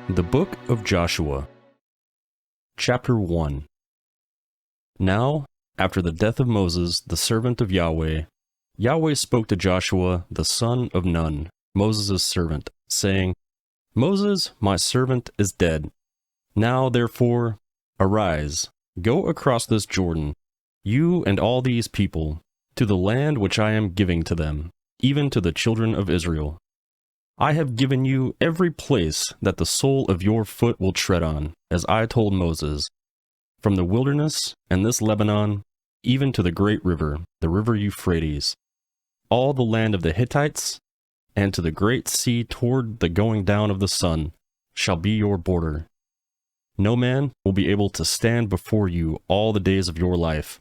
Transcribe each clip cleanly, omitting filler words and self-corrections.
The Book of Joshua, Chapter 1. Now, after the death of Moses, the servant of Yahweh, Yahweh spoke to Joshua, the son of Nun, Moses' servant, saying, Moses, my servant, is dead. Now, therefore, arise, go across this Jordan, you and all these people, to the land which I am giving to them, even to the children of Israel. I have given you every place that the sole of your foot will tread on, as I told Moses, from the wilderness and this Lebanon, even to the great river, the river Euphrates, all the land of the Hittites, and to the great sea toward the going down of the sun, shall be your border. No man will be able to stand before you all the days of your life.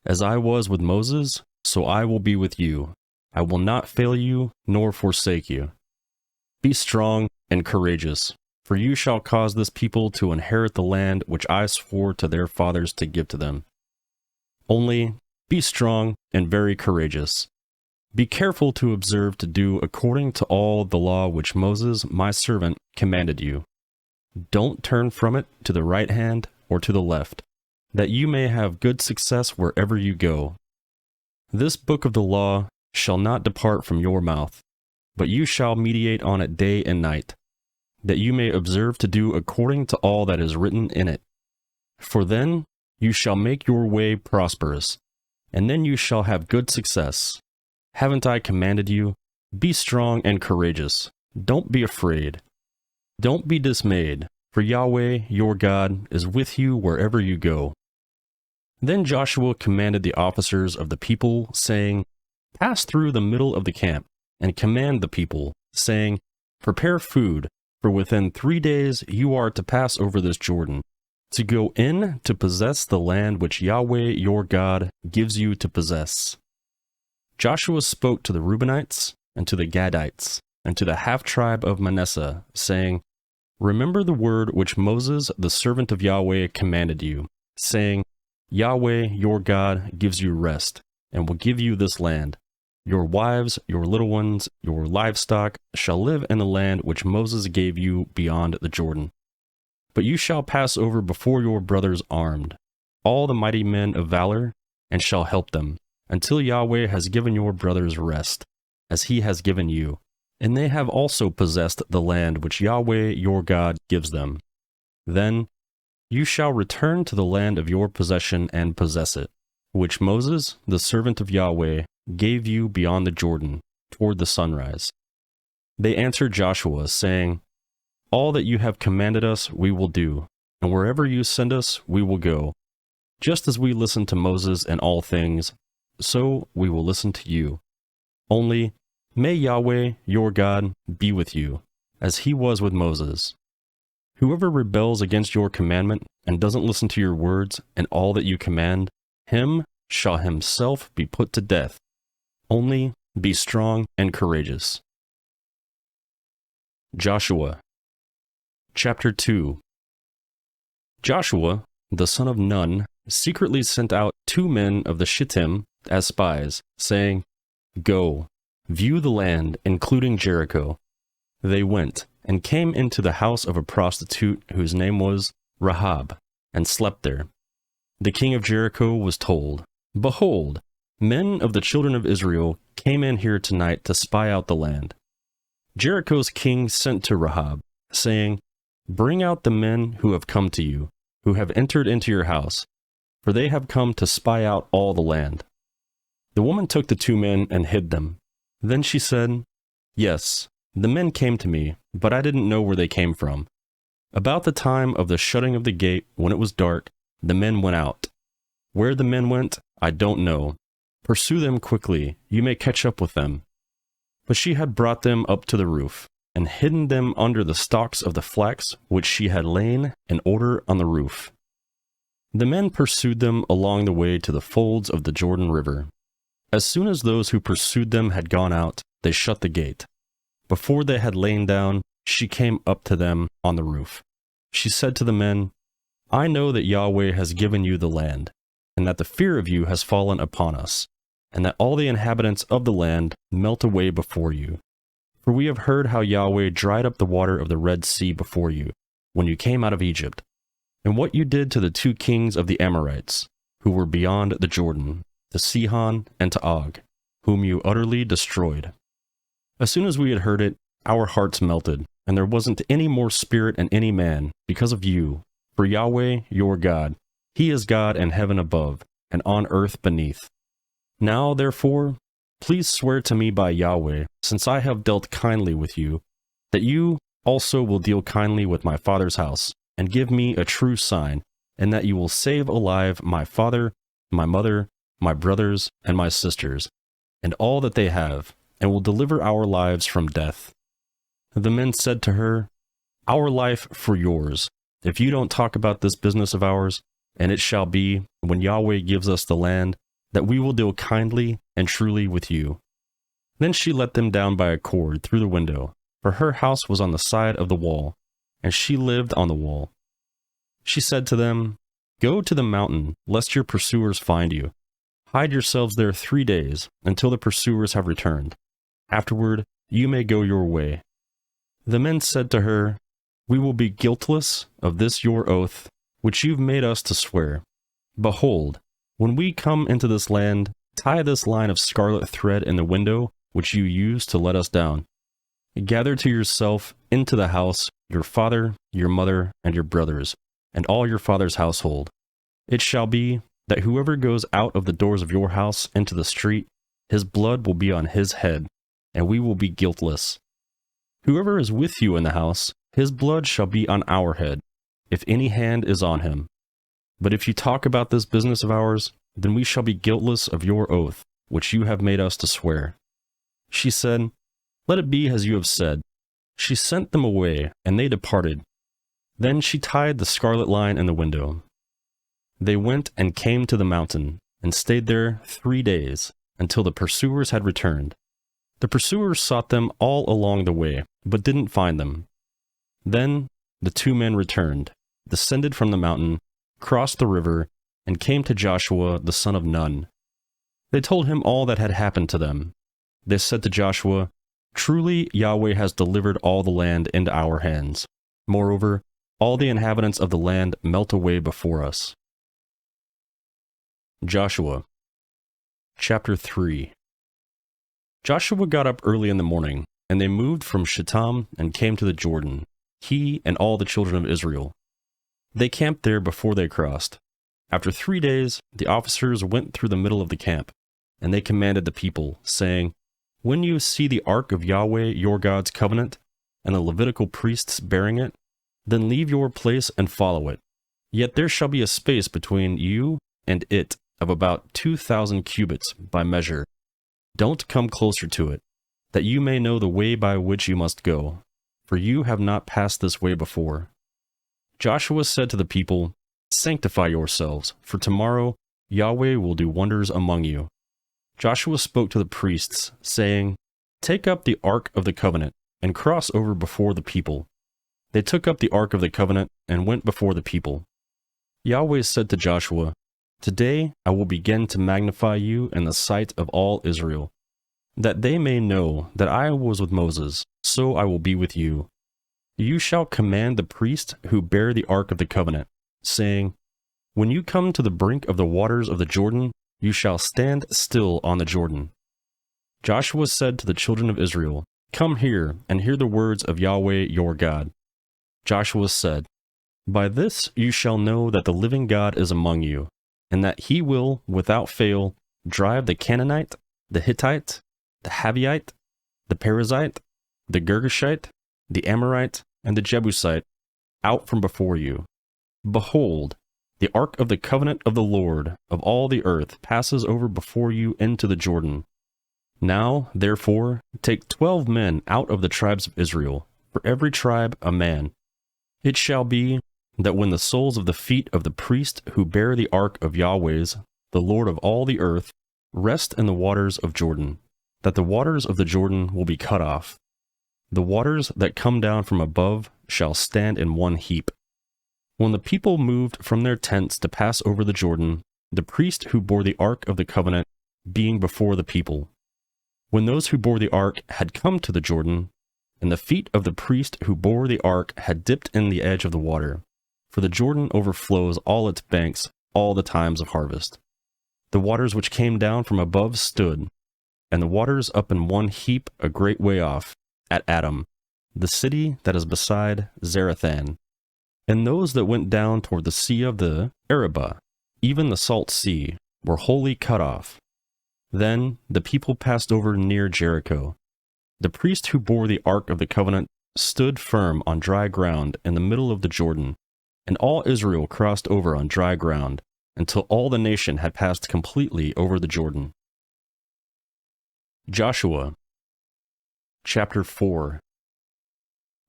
As I was with Moses, so I will be with you. I will not fail you, nor forsake you. Be strong and courageous, for you shall cause this people to inherit the land which I swore to their fathers to give to them. Only be strong and very courageous. Be careful to observe to do according to all the law which Moses, my servant, commanded you. Don't turn from it to the right hand or to the left, that you may have good success wherever you go. This book of the law shall not depart from your mouth, but you shall meditate on it day and night, that you may observe to do according to all that is written in it. For then you shall make your way prosperous, and then you shall have good success. Haven't I commanded you? Be strong and courageous. Don't be afraid. Don't be dismayed, for Yahweh, your God, is with you wherever you go. Then Joshua commanded the officers of the people, saying, Pass through the middle of the camp, and command the people, saying, Prepare food, for within 3 days you are to pass over this Jordan, to go in to possess the land which Yahweh your God gives you to possess. Joshua spoke to the Reubenites, and to the Gadites, and to the half-tribe of Manasseh, saying, Remember the word which Moses, the servant of Yahweh, commanded you, saying, Yahweh your God gives you rest, and will give you this land. Your wives, your little ones, your livestock shall live in the land which Moses gave you beyond the Jordan. But you shall pass over before your brothers armed, all the mighty men of valor, and shall help them, until Yahweh has given your brothers rest, as he has given you. And they have also possessed the land which Yahweh your God gives them. Then you shall return to the land of your possession and possess it, which Moses, the servant of Yahweh, gave you beyond the Jordan, toward the sunrise. They answered Joshua, saying, All that you have commanded us we will do, and wherever you send us we will go. Just as we listened to Moses in all things, so we will listen to you. Only, may Yahweh, your God, be with you, as he was with Moses. Whoever rebels against your commandment and doesn't listen to your words and all that you command, him shall himself be put to death. Only be strong and courageous. Joshua, Chapter 2. Joshua, the son of Nun, secretly sent out 2 men of the Shittim as spies, saying, Go, view the land, including Jericho. They went, and came into the house of a prostitute whose name was Rahab, and slept there. The king of Jericho was told, Behold, men of the children of Israel came in here tonight to spy out the land. Jericho's king sent to Rahab, saying, Bring out the men who have come to you, who have entered into your house, for they have come to spy out all the land. The woman took the 2 men and hid them. Then she said, Yes, the men came to me, but I didn't know where they came from. About the time of the shutting of the gate, when it was dark, the men went out. Where the men went, I don't know. Pursue them quickly, you may catch up with them. But she had brought them up to the roof, and hidden them under the stalks of the flax which she had lain in order on the roof. The men pursued them along the way to the folds of the Jordan River. As soon as those who pursued them had gone out, they shut the gate. Before they had lain down, she came up to them on the roof. She said to the men, I know that Yahweh has given you the land, and that the fear of you has fallen upon us, and that all the inhabitants of the land melt away before you. For we have heard how Yahweh dried up the water of the Red Sea before you, when you came out of Egypt, and what you did to the 2 kings of the Amorites, who were beyond the Jordan, to Sihon and to Og, whom you utterly destroyed. As soon as we had heard it, our hearts melted, and there wasn't any more spirit in any man because of you. For Yahweh, your God, He is God in heaven above, and on earth beneath. Now, therefore, please swear to me by Yahweh, since I have dealt kindly with you, that you also will deal kindly with my father's house, and give me a true sign, and that you will save alive my father, my mother, my brothers, and my sisters, and all that they have, and will deliver our lives from death. The men said to her, Our life for yours, if you don't talk about this business of ours, and it shall be, when Yahweh gives us the land, that we will deal kindly and truly with you. Then she let them down by a cord through the window, for her house was on the side of the wall, and she lived on the wall. She said to them, Go to the mountain, lest your pursuers find you. Hide yourselves there 3 days, until the pursuers have returned. Afterward, you may go your way. The men said to her, We will be guiltless of this your oath, which you've made us to swear. Behold, when we come into this land, tie this line of scarlet thread in the window which you used to let us down. Gather to yourself into the house your father, your mother, and your brothers, and all your father's household. It shall be that whoever goes out of the doors of your house into the street, his blood will be on his head, and we will be guiltless. Whoever is with you in the house, his blood shall be on our head, if any hand is on him. But if you talk about this business of ours, then we shall be guiltless of your oath, which you have made us to swear. She said, Let it be as you have said. She sent them away, and they departed. Then she tied the scarlet line in the window. They went and came to the mountain, and stayed there 3 days, until the pursuers had returned. The pursuers sought them all along the way, but didn't find them. Then the 2 men returned, descended from the mountain, crossed the river, and came to Joshua the son of Nun. They told him all that had happened to them. They said to Joshua, Truly Yahweh has delivered all the land into our hands. Moreover, all the inhabitants of the land melt away before us. Joshua Chapter 3. Joshua got up early in the morning, and they moved from Shittim and came to the Jordan, he and all the children of Israel. They camped there before they crossed. After 3 days, the officers went through the middle of the camp, and they commanded the people, saying, When you see the ark of Yahweh your God's covenant, and the Levitical priests bearing it, then leave your place and follow it. Yet there shall be a space between you and it of about 2,000 cubits by measure. Don't come closer to it, that you may know the way by which you must go, for you have not passed this way before. Joshua said to the people, Sanctify yourselves, for tomorrow Yahweh will do wonders among you. Joshua spoke to the priests, saying, Take up the ark of the covenant, and cross over before the people. They took up the ark of the covenant, and went before the people. Yahweh said to Joshua, Today I will begin to magnify you in the sight of all Israel, that they may know that I was with Moses, so I will be with you. You shall command the priest who bear the ark of the covenant, saying, When you come to the brink of the waters of the Jordan, you shall stand still on the Jordan. Joshua said to the children of Israel, Come here and hear the words of Yahweh your God. Joshua said, By this you shall know that the living God is among you, and that he will, without fail, drive the Canaanite, the Hittite, the Havite, the Perizzite, the Girgashite, the Amorite, and the Jebusite out from before you. Behold, the ark of the covenant of the Lord of all the earth passes over before you into the Jordan. Now, therefore, take 12 men out of the tribes of Israel, for every tribe a man. It shall be that when the soles of the feet of the priest who bear the ark of Yahweh's, the Lord of all the earth, rest in the waters of Jordan, that the waters of the Jordan will be cut off. The waters that come down from above shall stand in one heap. When the people moved from their tents to pass over the Jordan, the priest who bore the ark of the covenant being before the people. When those who bore the ark had come to the Jordan, and the feet of the priest who bore the ark had dipped in the edge of the water, for the Jordan overflows all its banks all the times of harvest. The waters which came down from above stood, and the waters up in one heap a great way off, at Adam, the city that is beside Zarethan. And those that went down toward the sea of the Arabah, even the salt sea, were wholly cut off. Then the people passed over near Jericho. The priest who bore the ark of the covenant stood firm on dry ground in the middle of the Jordan, and all Israel crossed over on dry ground, until all the nation had passed completely over the Jordan. Joshua Chapter 4.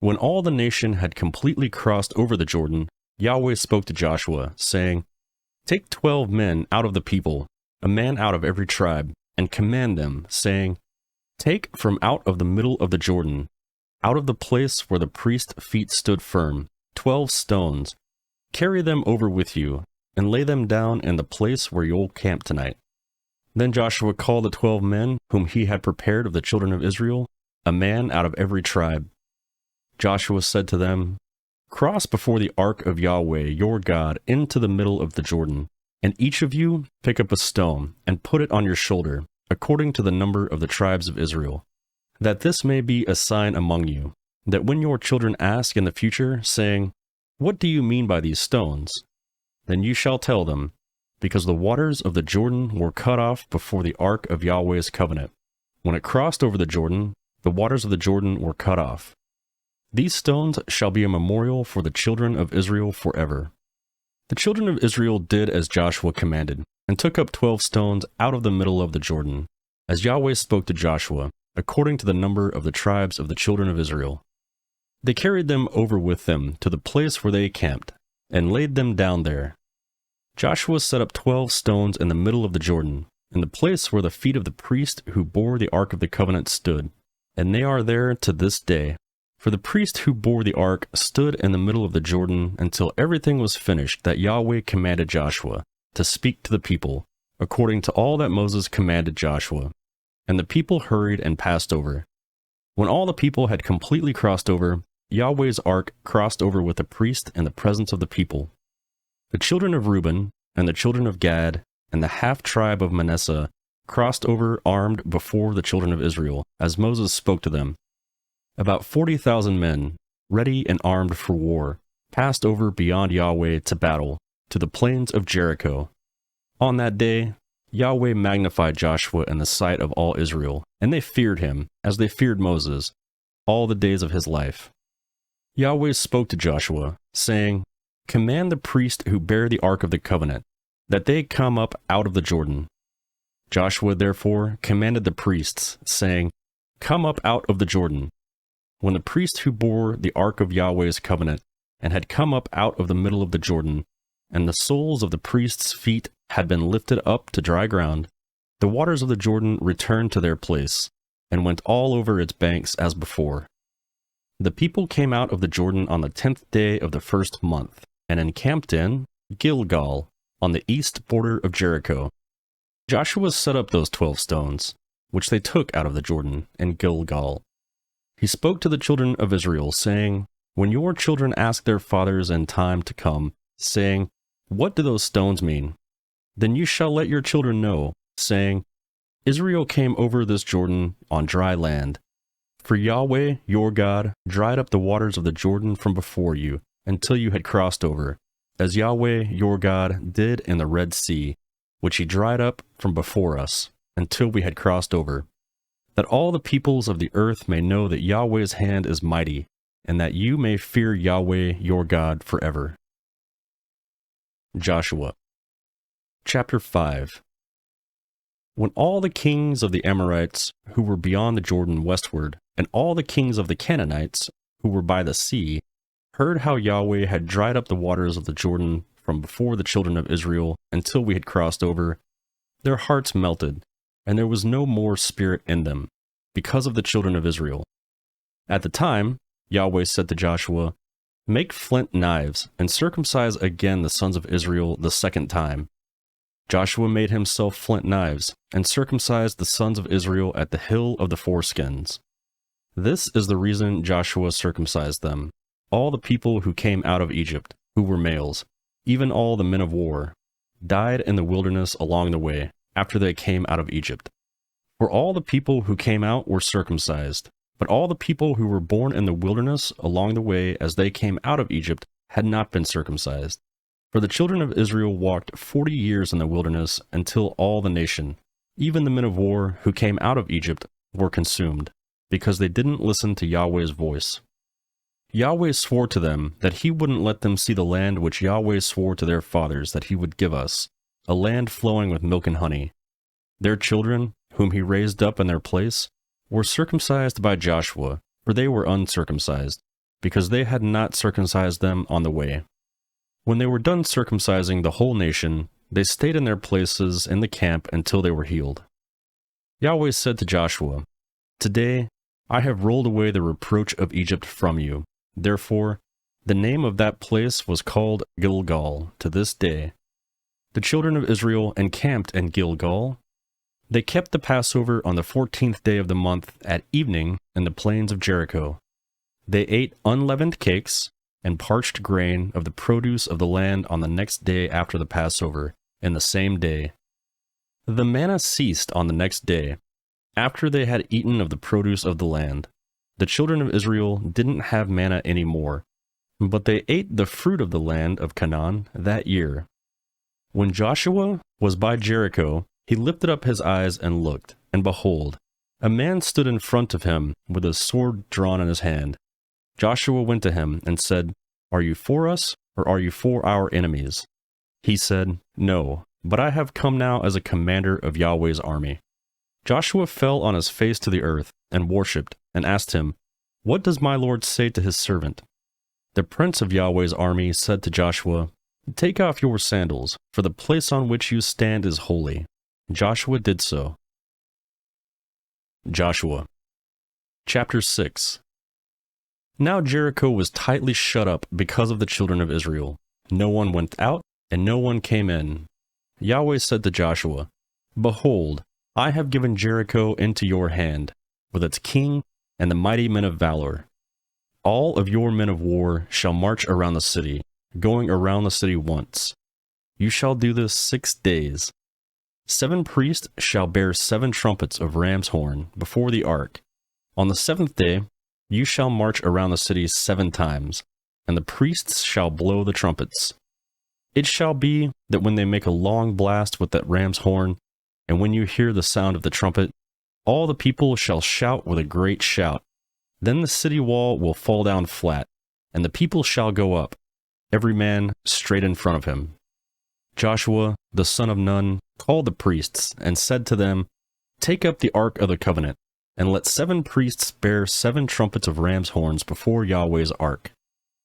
When all the nation had completely crossed over the Jordan, Yahweh spoke to Joshua, saying, "Take 12 men out of the people, a man out of every tribe, and command them, saying, Take from out of the middle of the Jordan, out of the place where the priest's feet stood firm, 12 stones. Carry them over with you, and lay them down in the place where you'll camp tonight." Then Joshua called the 12 men whom he had prepared of the children of Israel, a man out of every tribe. Joshua said to them, "Cross before the ark of Yahweh your God into the middle of the Jordan, and each of you pick up a stone and put it on your shoulder, according to the number of the tribes of Israel, that this may be a sign among you, that when your children ask in the future, saying, 'What do you mean by these stones?' then you shall tell them, because the waters of the Jordan were cut off before the ark of Yahweh's covenant. When it crossed over the Jordan, the waters of the Jordan were cut off. These stones shall be a memorial for the children of Israel forever." The children of Israel did as Joshua commanded, and took up 12 stones out of the middle of the Jordan, as Yahweh spoke to Joshua, according to the number of the tribes of the children of Israel. They carried them over with them to the place where they camped, and laid them down there. Joshua set up 12 stones in the middle of the Jordan, in the place where the feet of the priest who bore the ark of the covenant stood, and they are there to this day. For the priest who bore the ark stood in the middle of the Jordan until everything was finished that Yahweh commanded Joshua to speak to the people, according to all that Moses commanded Joshua. And the people hurried and passed over. When all the people had completely crossed over, Yahweh's ark crossed over with the priest in the presence of the people. The children of Reuben, and the children of Gad, and the half-tribe of Manasseh crossed over armed before the children of Israel, as Moses spoke to them. About 40,000 men, ready and armed for war, passed over beyond Yahweh to battle, to the plains of Jericho. On that day, Yahweh magnified Joshua in the sight of all Israel, and they feared him, as they feared Moses, all the days of his life. Yahweh spoke to Joshua, saying, "Command the priest who bear the ark of the covenant, that they come up out of the Jordan." Joshua therefore commanded the priests, saying, "Come up out of the Jordan." When the priest who bore the ark of Yahweh's covenant, and had come up out of the middle of the Jordan, and the soles of the priest's feet had been lifted up to dry ground, the waters of the Jordan returned to their place, and went all over its banks as before. The people came out of the Jordan on the 10th day of the first month, and encamped in Gilgal, on the east border of Jericho. Joshua set up those 12 stones, which they took out of the Jordan, in Gilgal. He spoke to the children of Israel, saying, "When your children ask their fathers in time to come, saying, 'What do those stones mean?' then you shall let your children know, saying, 'Israel came over this Jordan on dry land. For Yahweh, your God, dried up the waters of the Jordan from before you, until you had crossed over, as Yahweh, your God, did in the Red Sea, which he dried up from before us, until we had crossed over. That all the peoples of the earth may know that Yahweh's hand is mighty, and that you may fear Yahweh your God forever." Joshua Chapter 5. When all the kings of the Amorites, who were beyond the Jordan westward, and all the kings of the Canaanites, who were by the sea, heard how Yahweh had dried up the waters of the Jordan from before the children of Israel until we had crossed over, their hearts melted, and there was no more spirit in them, because of the children of Israel. At the time, Yahweh said to Joshua, "Make flint knives, and circumcise again the sons of Israel the second time." Joshua made himself flint knives, and circumcised the sons of Israel at the hill of the foreskins. This is the reason Joshua circumcised them, all the people who came out of Egypt, who were males, even all the men of war, died in the wilderness along the way, after they came out of Egypt. For all the people who came out were circumcised, but all the people who were born in the wilderness along the way as they came out of Egypt had not been circumcised. For the children of Israel walked 40 years in the wilderness until all the nation, even the men of war who came out of Egypt, were consumed, because they didn't listen to Yahweh's voice. Yahweh swore to them that he wouldn't let them see the land which Yahweh swore to their fathers that he would give us, a land flowing with milk and honey. Their children, whom he raised up in their place, were circumcised by Joshua, for they were uncircumcised, because they had not circumcised them on the way. When they were done circumcising the whole nation, they stayed in their places in the camp until they were healed. Yahweh said to Joshua, "Today I have rolled away the reproach of Egypt from you." Therefore, the name of that place was called Gilgal to this day. The children of Israel encamped in Gilgal. They kept the Passover on the 14th day of the month at evening in the plains of Jericho. They ate unleavened cakes and parched grain of the produce of the land on the next day after the Passover, in the same day. The manna ceased on the next day, after they had eaten of the produce of the land. The children of Israel didn't have manna any more, but they ate the fruit of the land of Canaan that year. When Joshua was by Jericho, he lifted up his eyes and looked, and behold, a man stood in front of him with a sword drawn in his hand. Joshua went to him and said, "Are you for us, or are you for our enemies?" He said, "No, but I have come now as a commander of Yahweh's army." Joshua fell on his face to the earth and worshipped, and asked him, "What does my Lord say to his servant?" The prince of Yahweh's army said to Joshua, "Take off your sandals, for the place on which you stand is holy." Joshua did so. Joshua Chapter 6. Now Jericho was tightly shut up because of the children of Israel. No one went out, and no one came in. Yahweh said to Joshua, "Behold, I have given Jericho into your hand, with its king and the mighty men of valor. All of your men of war shall march around the city, going around the city once. You shall do this 6 days. 7 priests shall bear 7 trumpets of ram's horn before the ark. On the 7th day you shall march around the city 7 times, and the priests shall blow the trumpets. It shall be that when they make a long blast with that ram's horn, and when you hear the sound of the trumpet, all the people shall shout with a great shout. Then the city wall will fall down flat, and the people shall go up, every man straight in front of him." Joshua, the son of Nun, called the priests and said to them, "Take up the ark of the covenant, and let 7 priests bear 7 trumpets of ram's horns before Yahweh's ark."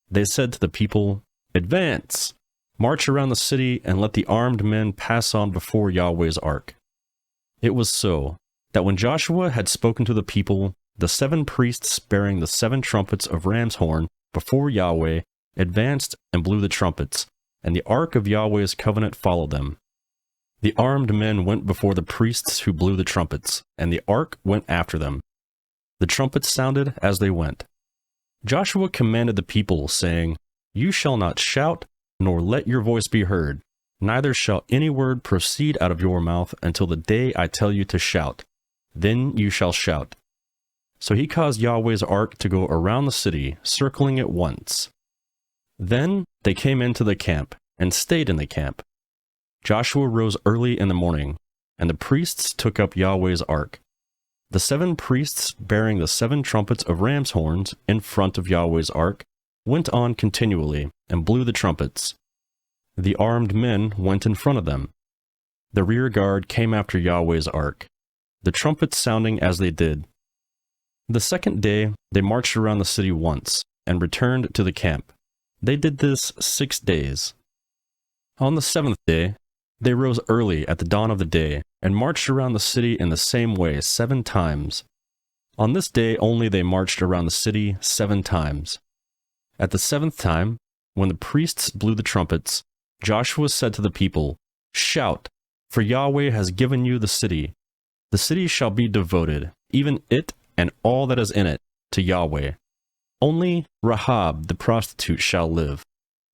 They said to the people, "Advance! March around the city, and let the armed men pass on before Yahweh's ark." It was so, that when Joshua had spoken to the people, the 7 priests bearing the 7 trumpets of ram's horn before Yahweh advanced and blew the trumpets, and the ark of Yahweh's covenant followed them. The armed men went before the priests who blew the trumpets, and the ark went after them. The trumpets sounded as they went. Joshua commanded the people, saying, "You shall not shout, nor let your voice be heard, neither shall any word proceed out of your mouth until the day I tell you to shout. Then you shall shout." So he caused Yahweh's ark to go around the city, circling it once. Then they came into the camp, and stayed in the camp. Joshua rose early in the morning, and the priests took up Yahweh's ark. The 7 priests bearing the 7 trumpets of ram's horns in front of Yahweh's ark went on continually, and blew the trumpets. The armed men went in front of them. The rear guard came after Yahweh's ark, the trumpets sounding as they did. The 2nd day they marched around the city once, and returned to the camp. They did this 6 days. On the 7th day, they rose early at the dawn of the day, and marched around the city in the same way 7 times. On this day only they marched around the city 7 times. At the 7th time, when the priests blew the trumpets, Joshua said to the people, "Shout, for Yahweh has given you the city. The city shall be devoted, even it and all that is in it, to Yahweh. Only Rahab the prostitute shall live,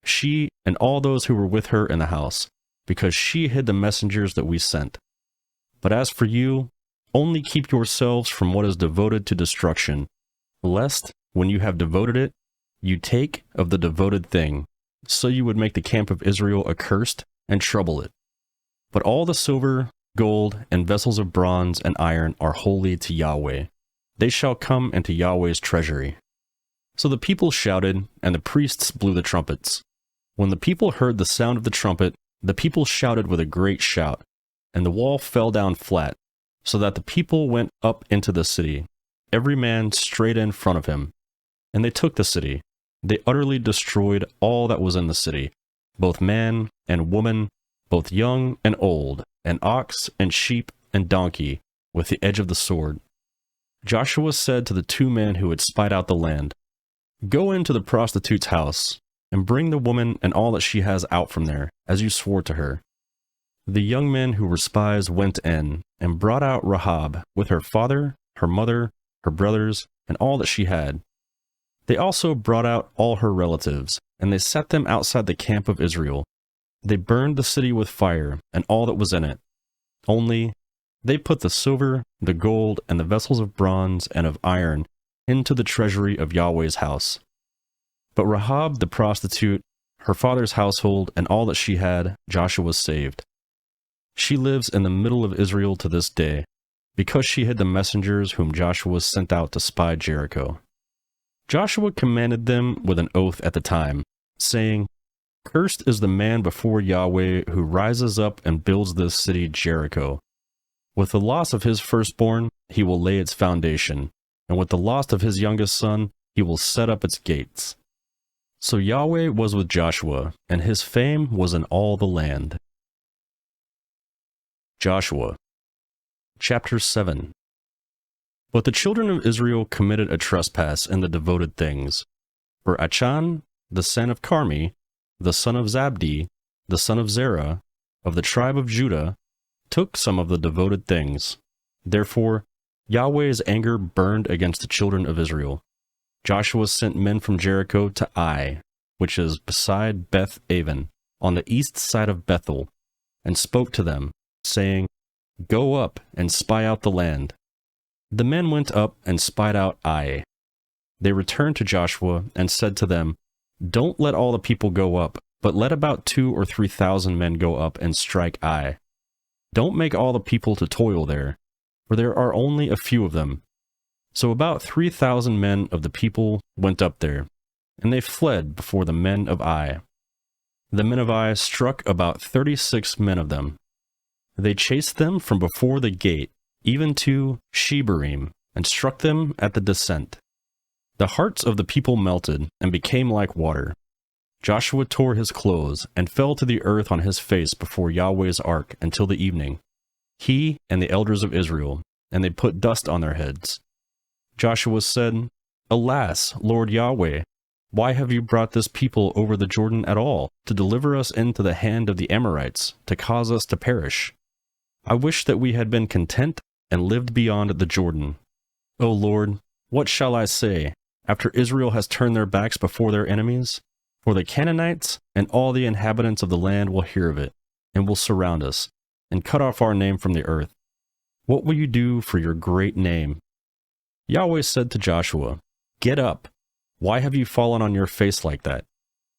she and all those who were with her in the house, because she hid the messengers that we sent. But as for you, only keep yourselves from what is devoted to destruction, lest, when you have devoted it, you take of the devoted thing, so you would make the camp of Israel accursed and trouble it. But all the silver, gold, and vessels of bronze and iron are holy to Yahweh. They shall come into Yahweh's treasury. So the people shouted, and the priests blew the trumpets. When the people heard the sound of the trumpet, the people shouted with a great shout, and the wall fell down flat, so that the people went up into the city, every man straight in front of him. And they took the city. They utterly destroyed all that was in the city, both man and woman, both young and old, and ox and sheep and donkey, with the edge of the sword. Joshua said to the 2 men who had spied out the land, "Go into the prostitute's house, and bring the woman and all that she has out from there, as you swore to her." The young men who were spies went in, and brought out Rahab, with her father, her mother, her brothers, and all that she had. They also brought out all her relatives, and they set them outside the camp of Israel. They burned the city with fire, and all that was in it. Only, they put the silver, the gold, and the vessels of bronze and of iron into the treasury of Yahweh's house. But Rahab the prostitute, her father's household, and all that she had, Joshua saved. She lives in the middle of Israel to this day, because she hid the messengers whom Joshua sent out to spy Jericho. Joshua commanded them with an oath at the time, saying, "Cursed is the man before Yahweh who rises up and builds this city Jericho. With the loss of his firstborn, he will lay its foundation, and with the loss of his youngest son, he will set up its gates." So Yahweh was with Joshua, and his fame was in all the land. Joshua Chapter 7. But the children of Israel committed a trespass in the devoted things. For Achan, the son of Carmi, the son of Zabdi, the son of Zerah, of the tribe of Judah, took some of the devoted things. Therefore, Yahweh's anger burned against the children of Israel. Joshua sent men from Jericho to Ai, which is beside Beth Aven, on the east side of Bethel, and spoke to them, saying, "Go up and spy out the land." The men went up and spied out Ai. They returned to Joshua and said to them, "Don't let all the people go up, but let about 2,000 or 3,000 men go up and strike Ai. Don't make all the people to toil there, for there are only a few of them." So about 3,000 men of the people went up there, and they fled before the men of Ai. The men of Ai struck about 36 men of them. They chased them from before the gate, even to Shebarim, and struck them at the descent. The hearts of the people melted and became like water. Joshua tore his clothes and fell to the earth on his face before Yahweh's ark until the evening, he and the elders of Israel, and they put dust on their heads. Joshua said, "Alas, Lord Yahweh, why have you brought this people over the Jordan at all, to deliver us into the hand of the Amorites, to cause us to perish? I wish that we had been content and lived beyond the Jordan. O Lord, what shall I say, after Israel has turned their backs before their enemies? For the Canaanites and all the inhabitants of the land will hear of it, and will surround us, and cut off our name from the earth. What will you do for your great name?" Yahweh said to Joshua, "Get up. Why have you fallen on your face like that?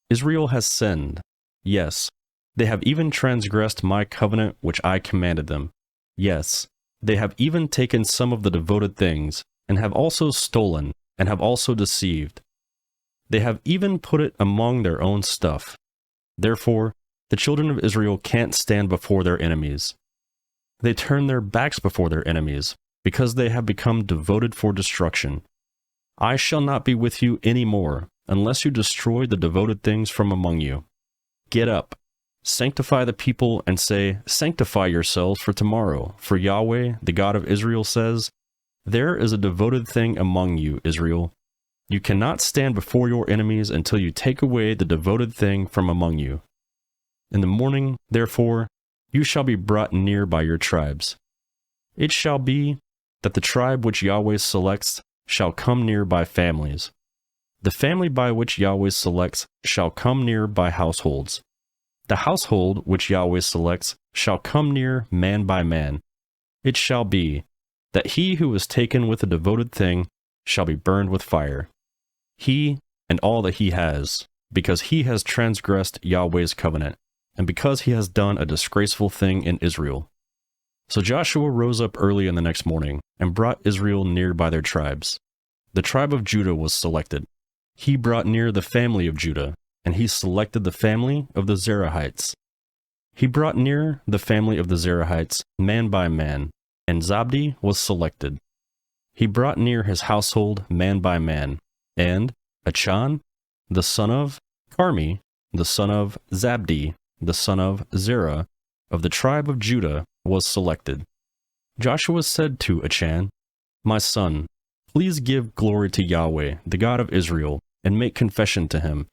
Israel has sinned. Yes, they have even transgressed my covenant which I commanded them. Yes, they have even taken some of the devoted things, and have also stolen, and have also deceived. They have even put it among their own stuff. Therefore, the children of Israel can't stand before their enemies. They turn their backs before their enemies, because they have become devoted for destruction. I shall not be with you any more, unless you destroy the devoted things from among you. Get up, sanctify the people, and say, 'Sanctify yourselves for tomorrow,' for Yahweh, the God of Israel, says, 'There is a devoted thing among you, Israel. You cannot stand before your enemies until you take away the devoted thing from among you. In the morning, therefore, you shall be brought near by your tribes. It shall be that the tribe which Yahweh selects shall come near by families. The family by which Yahweh selects shall come near by households. The household which Yahweh selects shall come near man by man. It shall be that he who is taken with a devoted thing shall be burned with fire. He and all that he has, because he has transgressed Yahweh's covenant, and because he has done a disgraceful thing in Israel. So Joshua rose up early in the next morning, and brought Israel near by their tribes. The tribe of Judah was selected. He brought near the family of Judah, and he selected the family of the Zerahites. He brought near the family of the Zerahites man by man, and Zabdi was selected. He brought near his household man by man, and Achan, the son of Carmi, the son of Zabdi, the son of Zerah, of the tribe of Judah, was selected. Joshua said to Achan, "My son, please give glory to Yahweh, the God of Israel, and make confession to him.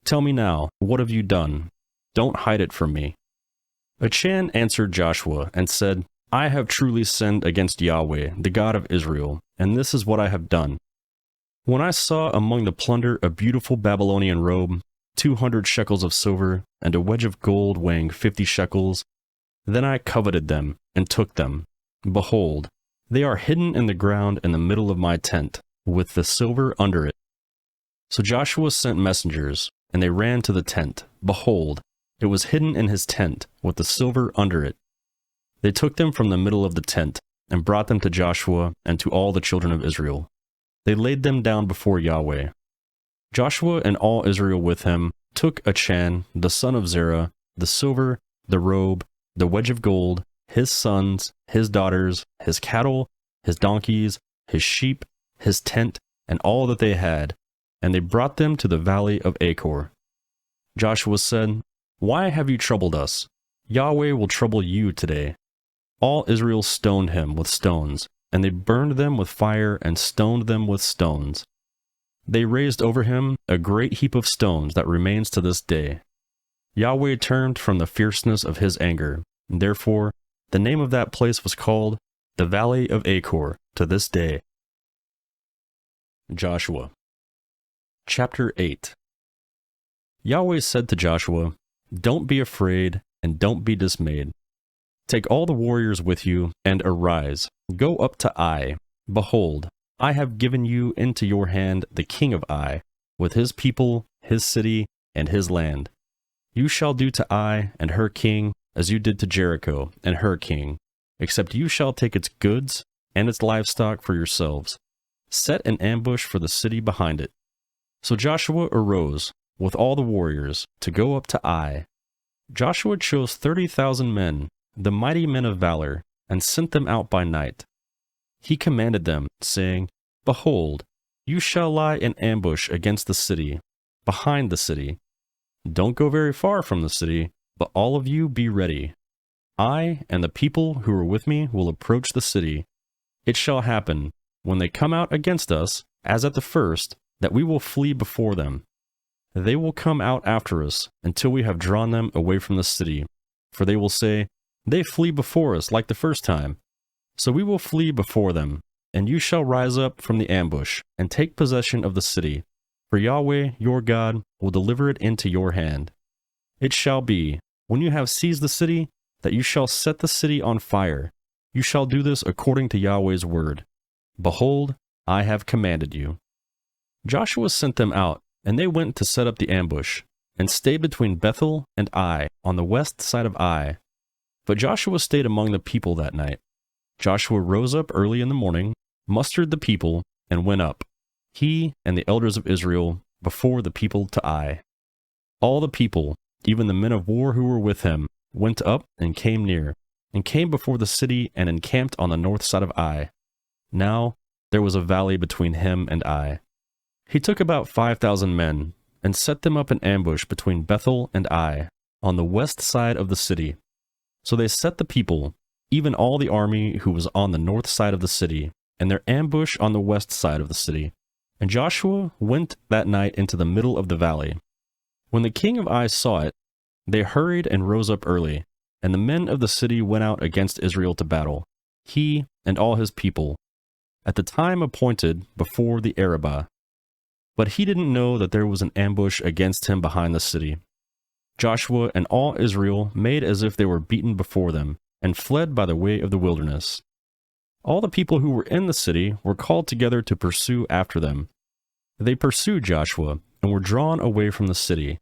Tell me now, what have you done? Don't hide it from me." Achan answered Joshua and said, "I have truly sinned against Yahweh, the God of Israel, and this is what I have done. When I saw among the plunder a beautiful Babylonian robe, 200 shekels of silver, and a wedge of gold weighing 50 shekels, then I coveted them and took them. Behold, they are hidden in the ground in the middle of my tent, with the silver under it." So Joshua sent messengers, and they ran to the tent. Behold, it was hidden in his tent, with the silver under it. They took them from the middle of the tent, and brought them to Joshua and to all the children of Israel. They laid them down before Yahweh. Joshua and all Israel with him took Achan, the son of Zerah, the silver, the robe, the wedge of gold, his sons, his daughters, his cattle, his donkeys, his sheep, his tent, and all that they had, and they brought them to the valley of Achor. Joshua said, "Why have you troubled us? Yahweh will trouble you today." All Israel stoned him with stones, and they burned them with fire and stoned them with stones. They raised over him a great heap of stones that remains to this day. Yahweh turned from the fierceness of his anger, and therefore the name of that place was called the Valley of Achor to this day. Joshua Chapter 8. Yahweh said to Joshua, "Don't be afraid and don't be dismayed. Take all the warriors with you and arise, go up to Ai. Behold, I have given you into your hand the king of Ai, with his people, his city, and his land. You shall do to Ai and her king as you did to Jericho and her king, except you shall take its goods and its livestock for yourselves. Set an ambush for the city behind it." So Joshua arose with all the warriors to go up to Ai. Joshua chose 30,000 men, the mighty men of valor, and sent them out by night. He commanded them, saying, "Behold, you shall lie in ambush against the city, behind the city. Don't go very far from the city, but all of you be ready. I and the people who are with me will approach the city. It shall happen, when they come out against us, as at the first, that we will flee before them. They will come out after us until we have drawn them away from the city, for they will say, 'They flee before us like the first time.' So we will flee before them, and you shall rise up from the ambush and take possession of the city, for Yahweh your God will deliver it into your hand. It shall be, when you have seized the city, that you shall set the city on fire. You shall do this according to Yahweh's word. Behold, I have commanded you." Joshua sent them out, and they went to set up the ambush, and stayed between Bethel and Ai, on the west side of Ai. But Joshua stayed among the people that night. Joshua rose up early in the morning, mustered the people, and went up, he and the elders of Israel, before the people to Ai. All the people, even the men of war who were with him, went up and came near, and came before the city and encamped on the north side of Ai. Now there was a valley between him and Ai. He took about 5,000 men, and set them up in ambush between Bethel and Ai, on the west side of the city. So they set the people, even all the army who was on the north side of the city, and their ambush on the west side of the city. And Joshua went that night into the middle of the valley. When the king of Ai saw it, they hurried and rose up early, and the men of the city went out against Israel to battle, he and all his people. at the time appointed before the Arabah. But he didn't know that there was an ambush against him behind the city. Joshua and all Israel made as if they were beaten before them, and fled by the way of the wilderness. All the people who were in the city were called together to pursue after them. They pursued Joshua, and were drawn away from the city.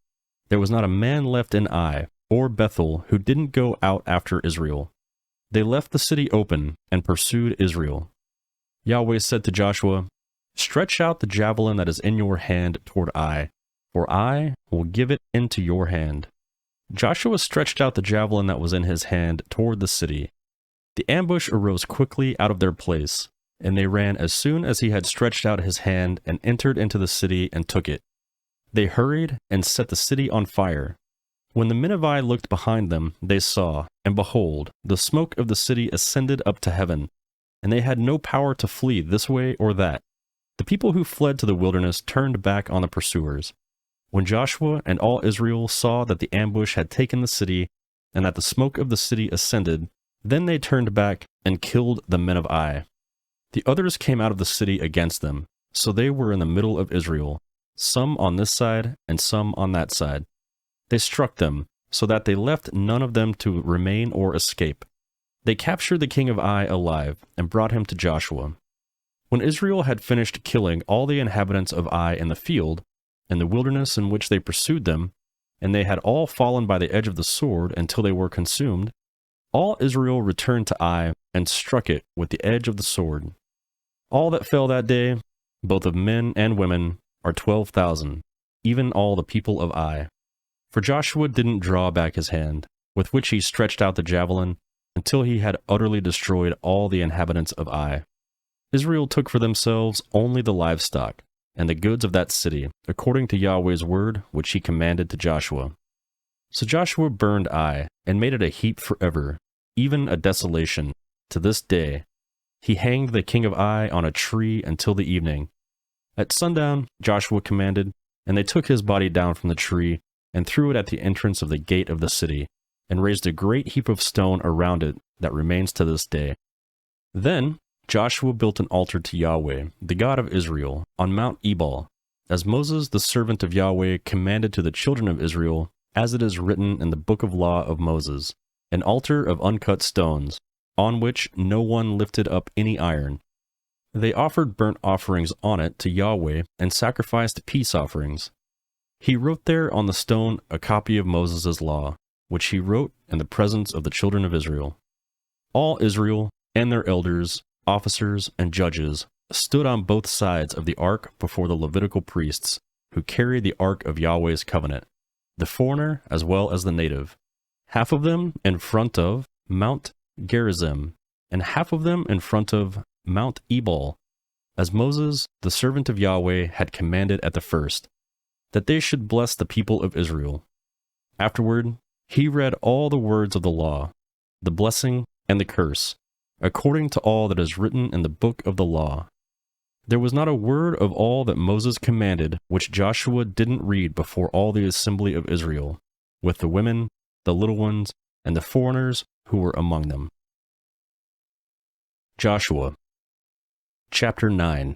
There was not a man left in Ai or Bethel who didn't go out after Israel. They left the city open, and pursued Israel. Yahweh said to Joshua, "Stretch out the javelin that is in your hand toward Ai, for I will give it into your hand." Joshua stretched out the javelin that was in his hand toward the city. The ambush arose quickly out of their place, and they ran as soon as he had stretched out his hand and entered into the city and took it. They hurried and set the city on fire. When the men of Ai looked behind them, they saw, and behold, the smoke of the city ascended up to heaven, and they had no power to flee this way or that. The people who fled to the wilderness turned back on the pursuers. When Joshua and all Israel saw that the ambush had taken the city, and that the smoke of the city ascended, then they turned back and killed the men of Ai. The others came out of the city against them, so they were in the middle of Israel, some on this side and some on that side. They struck them, so that they left none of them to remain or escape. They captured the king of Ai alive, and brought him to Joshua. When Israel had finished killing all the inhabitants of Ai in the field, in the wilderness in which they pursued them, and they had all fallen by the edge of the sword until they were consumed, all Israel returned to Ai and struck it with the edge of the sword. All that fell that day, both of men and women, are 12,000, even all the people of Ai. For Joshua didn't draw back his hand, with which he stretched out the javelin, until he had utterly destroyed all the inhabitants of Ai. Israel took for themselves only the livestock, and the goods of that city, according to Yahweh's word, which he commanded to Joshua. So Joshua burned Ai, and made it a heap forever, even a desolation, to this day. He hanged the king of Ai on a tree until the evening. At sundown, Joshua commanded, and they took his body down from the tree, and threw it at the entrance of the gate of the city, and raised a great heap of stone around it that remains to this day. Then Joshua built an altar to Yahweh, the God of Israel, on Mount Ebal, as Moses the servant of Yahweh commanded to the children of Israel, as it is written in the book of law of Moses, an altar of uncut stones, on which no one lifted up any iron. They offered burnt offerings on it to Yahweh, and sacrificed peace offerings. He wrote there on the stone a copy of Moses' law, which he wrote in the presence of the children of Israel. All Israel, and their elders, officers, and judges, stood on both sides of the ark before the Levitical priests, who carried the ark of Yahweh's covenant, the foreigner as well as the native, half of them in front of Mount Gerizim, and half of them in front of Mount Ebal, as Moses, the servant of Yahweh, had commanded at the first, that they should bless the people of Israel. Afterward, he read all the words of the law, the blessing and the curse, according to all that is written in the book of the law. There was not a word of all that Moses commanded which Joshua didn't read before all the assembly of Israel, with the women, the little ones, and the foreigners who were among them. Joshua Chapter 9.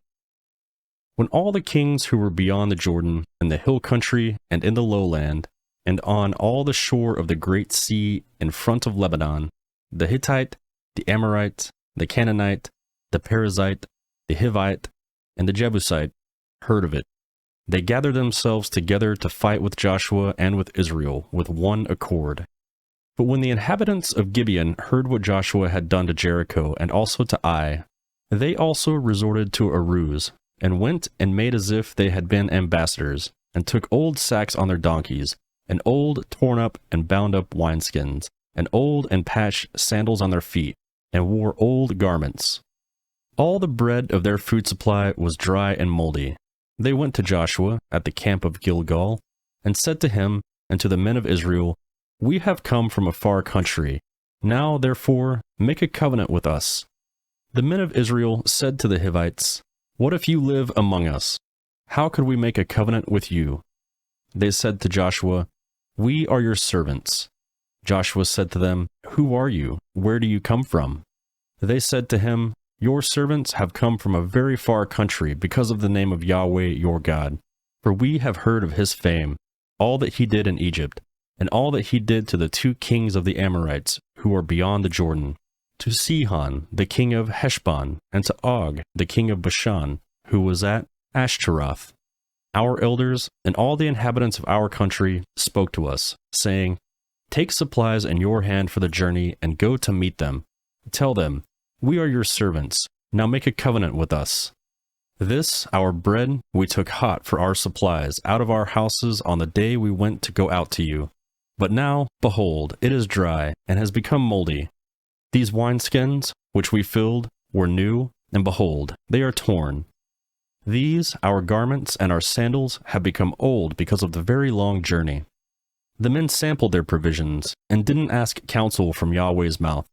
When all the kings who were beyond the Jordan, in the hill country and in the lowland, and on all the shore of the great sea in front of Lebanon, the Hittite, the Amorite, the Canaanite, the Perizzite, the Hivite, and the Jebusite, heard of it, they gathered themselves together to fight with Joshua and with Israel with one accord. But when the inhabitants of Gibeon heard what Joshua had done to Jericho and also to Ai, they also resorted to a ruse, and went and made as if they had been ambassadors, and took old sacks on their donkeys, and old torn up and bound up wineskins, and old and patched sandals on their feet, and wore old garments. All the bread of their food supply was dry and moldy. They went to Joshua at the camp of Gilgal, and said to him and to the men of Israel, "We have come from a far country. Now, therefore, make a covenant with us." The men of Israel said to the Hivites, "What if you live among us? How could we make a covenant with you?" They said to Joshua, "We are your servants." Joshua said to them, "Who are you? Where do you come from?" They said to him, Your servants have come from a very far country because of the name of Yahweh your God. For we have heard of his fame, all that he did in Egypt, and all that he did to the 2 kings of the Amorites, who are beyond the Jordan, to Sihon, the king of Heshbon, and to Og, the king of Bashan, who was at Ashtaroth. Our elders and all the inhabitants of our country spoke to us, saying, Take supplies in your hand for the journey and go to meet them. Tell them, We are your servants, now make a covenant with us. This, our bread, we took hot for our supplies out of our houses on the day we went to go out to you. But now, behold, it is dry and has become moldy. These wineskins, which we filled, were new, and behold, they are torn. These, our garments and our sandals, have become old because of the very long journey. The men sampled their provisions, and didn't ask counsel from Yahweh's mouth.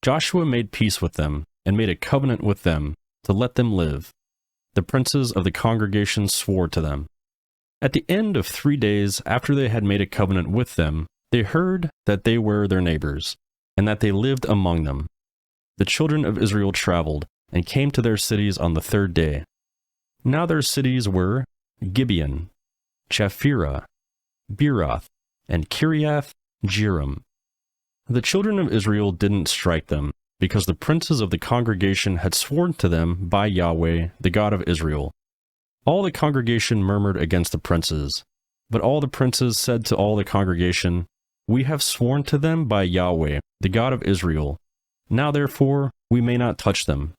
Joshua made peace with them, and made a covenant with them, to let them live. The princes of the congregation swore to them. At the end of 3 days after they had made a covenant with them, they heard that they were their neighbors, and that they lived among them. The children of Israel traveled, and came to their cities on the 3rd day. Now their cities were Gibeon, Chephirah, Beeroth, and Kiriath Jearim. The children of Israel didn't strike them, because the princes of the congregation had sworn to them by Yahweh, the God of Israel. All the congregation murmured against the princes, but all the princes said to all the congregation, We have sworn to them by Yahweh, the God of Israel. Now therefore we may not touch them.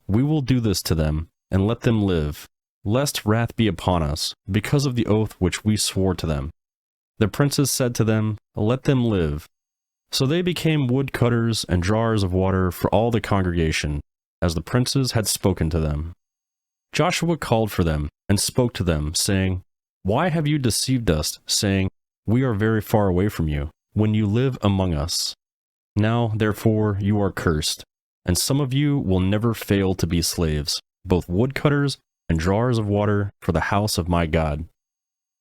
We will do this to them, and let them live, lest wrath be upon us, because of the oath which we swore to them. The princes said to them, Let them live. So they became woodcutters and drawers of water for all the congregation, as the princes had spoken to them. Joshua called for them, and spoke to them, saying, Why have you deceived us, saying, We are very far away from you, when you live among us? Now, therefore, you are cursed, and some of you will never fail to be slaves, both woodcutters and drawers of water for the house of my God.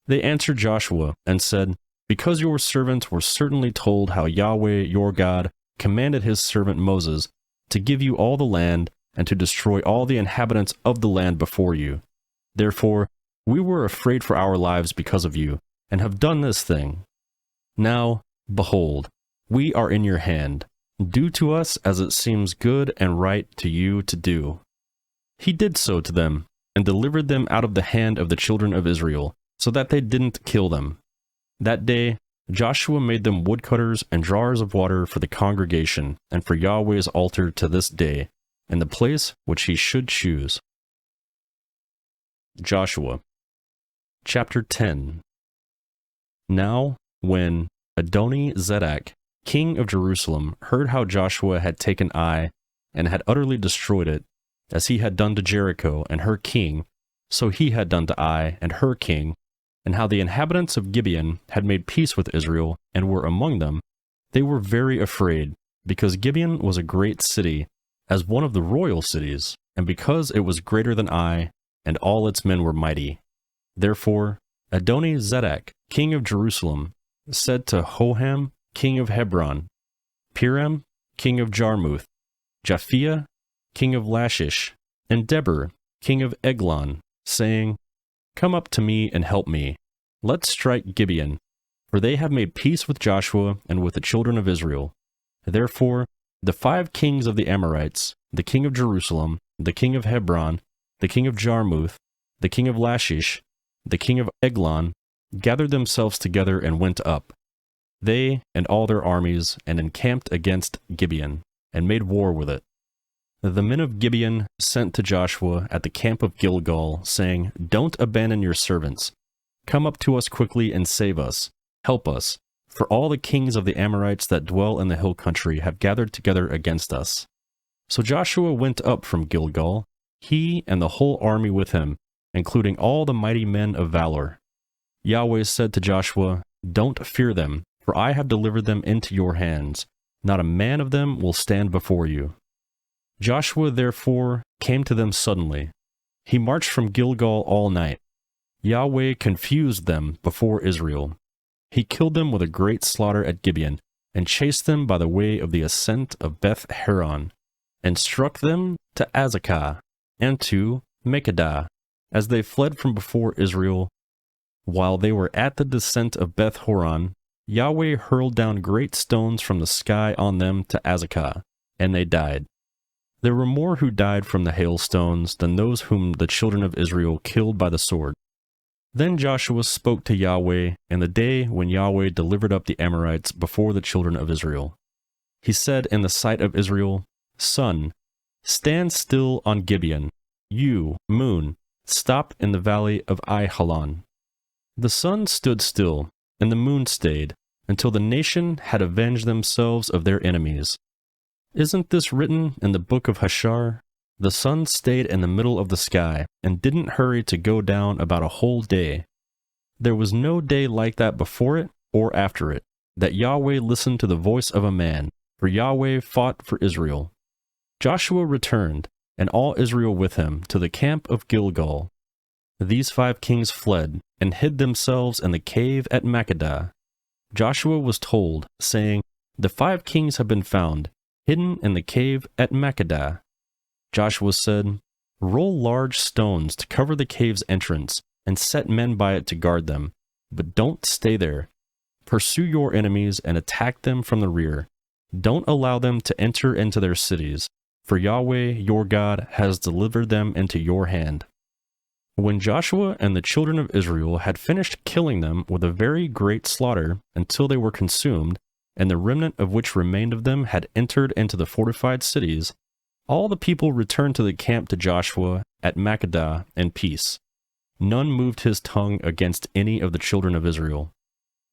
They answered Joshua, and said, Because your servants were certainly told how Yahweh your God commanded his servant Moses to give you all the land, and to destroy all the inhabitants of the land before you. Therefore, we were afraid for our lives because of you, and have done this thing. Now, behold, we are in your hand. Do to us as it seems good and right to you to do. He did so to them, and delivered them out of the hand of the children of Israel, so that they didn't kill them. That day, Joshua made them woodcutters and drawers of water for the congregation, and for Yahweh's altar to this day, in the place which he should choose. Joshua Chapter 10. Now, when Adoni-Zedek, king of Jerusalem, heard how Joshua had taken Ai, and had utterly destroyed it, as he had done to Jericho and her king, so he had done to Ai and her king, and how the inhabitants of Gibeon had made peace with Israel, and were among them, they were very afraid, because Gibeon was a great city, as one of the royal cities, and because it was greater than Ai, and all its men were mighty. Therefore, Adoni-Zedek, king of Jerusalem, said to Hoham, king of Hebron, Piram, king of Jarmuth, Japhia, king of Lachish, and Deber, king of Eglon, saying, Come up to me and help me. Let's strike Gibeon, for they have made peace with Joshua and with the children of Israel. Therefore, the 5 kings of the Amorites, the king of Jerusalem, the king of Hebron, the king of Jarmuth, the king of Lachish, the king of Eglon, gathered themselves together and went up, they and all their armies, and encamped against Gibeon, and made war with it. The men of Gibeon sent to Joshua at the camp of Gilgal, saying, Don't abandon your servants. Come up to us quickly and save us. Help us, for all the kings of the Amorites that dwell in the hill country have gathered together against us. So Joshua went up from Gilgal, he and the whole army with him, including all the mighty men of valor. Yahweh said to Joshua, Don't fear them, for I have delivered them into your hands. Not a man of them will stand before you. Joshua therefore came to them suddenly. He marched from Gilgal all night. Yahweh confused them before Israel. He killed them with a great slaughter at Gibeon, and chased them by the way of the ascent of Beth Horon. and struck them to Azekah and to Makkedah, as they fled from before Israel. While they were at the descent of Beth Horon, Yahweh hurled down great stones from the sky on them to Azekah, and they died. There were more who died from the hailstones than those whom the children of Israel killed by the sword. Then Joshua spoke to Yahweh in the day when Yahweh delivered up the Amorites before the children of Israel. He said in the sight of Israel, "Sun, stand still on Gibeon. You, moon, stop in the valley of Aijalon." The sun stood still, and the moon stayed, until the nation had avenged themselves of their enemies. Isn't this written in the book of Hashar? The sun stayed in the middle of the sky, and didn't hurry to go down about a whole day. There was no day like that before it or after it, that Yahweh listened to the voice of a man, for Yahweh fought for Israel. Joshua returned, and all Israel with him, to the camp of Gilgal. These 5 kings fled, and hid themselves in the cave at Makkedah. Joshua was told, saying, "The 5 kings have been found, hidden in the cave at Makkedah." Joshua said, "Roll large stones to cover the cave's entrance, and set men by it to guard them, but don't stay there. Pursue your enemies and attack them from the rear. Don't allow them to enter into their cities, for Yahweh your God has delivered them into your hand." When Joshua and the children of Israel had finished killing them with a very great slaughter until they were consumed, and the remnant of which remained of them had entered into the fortified cities, all the people returned to the camp to Joshua at Makkedah in peace. None moved his tongue against any of the children of Israel.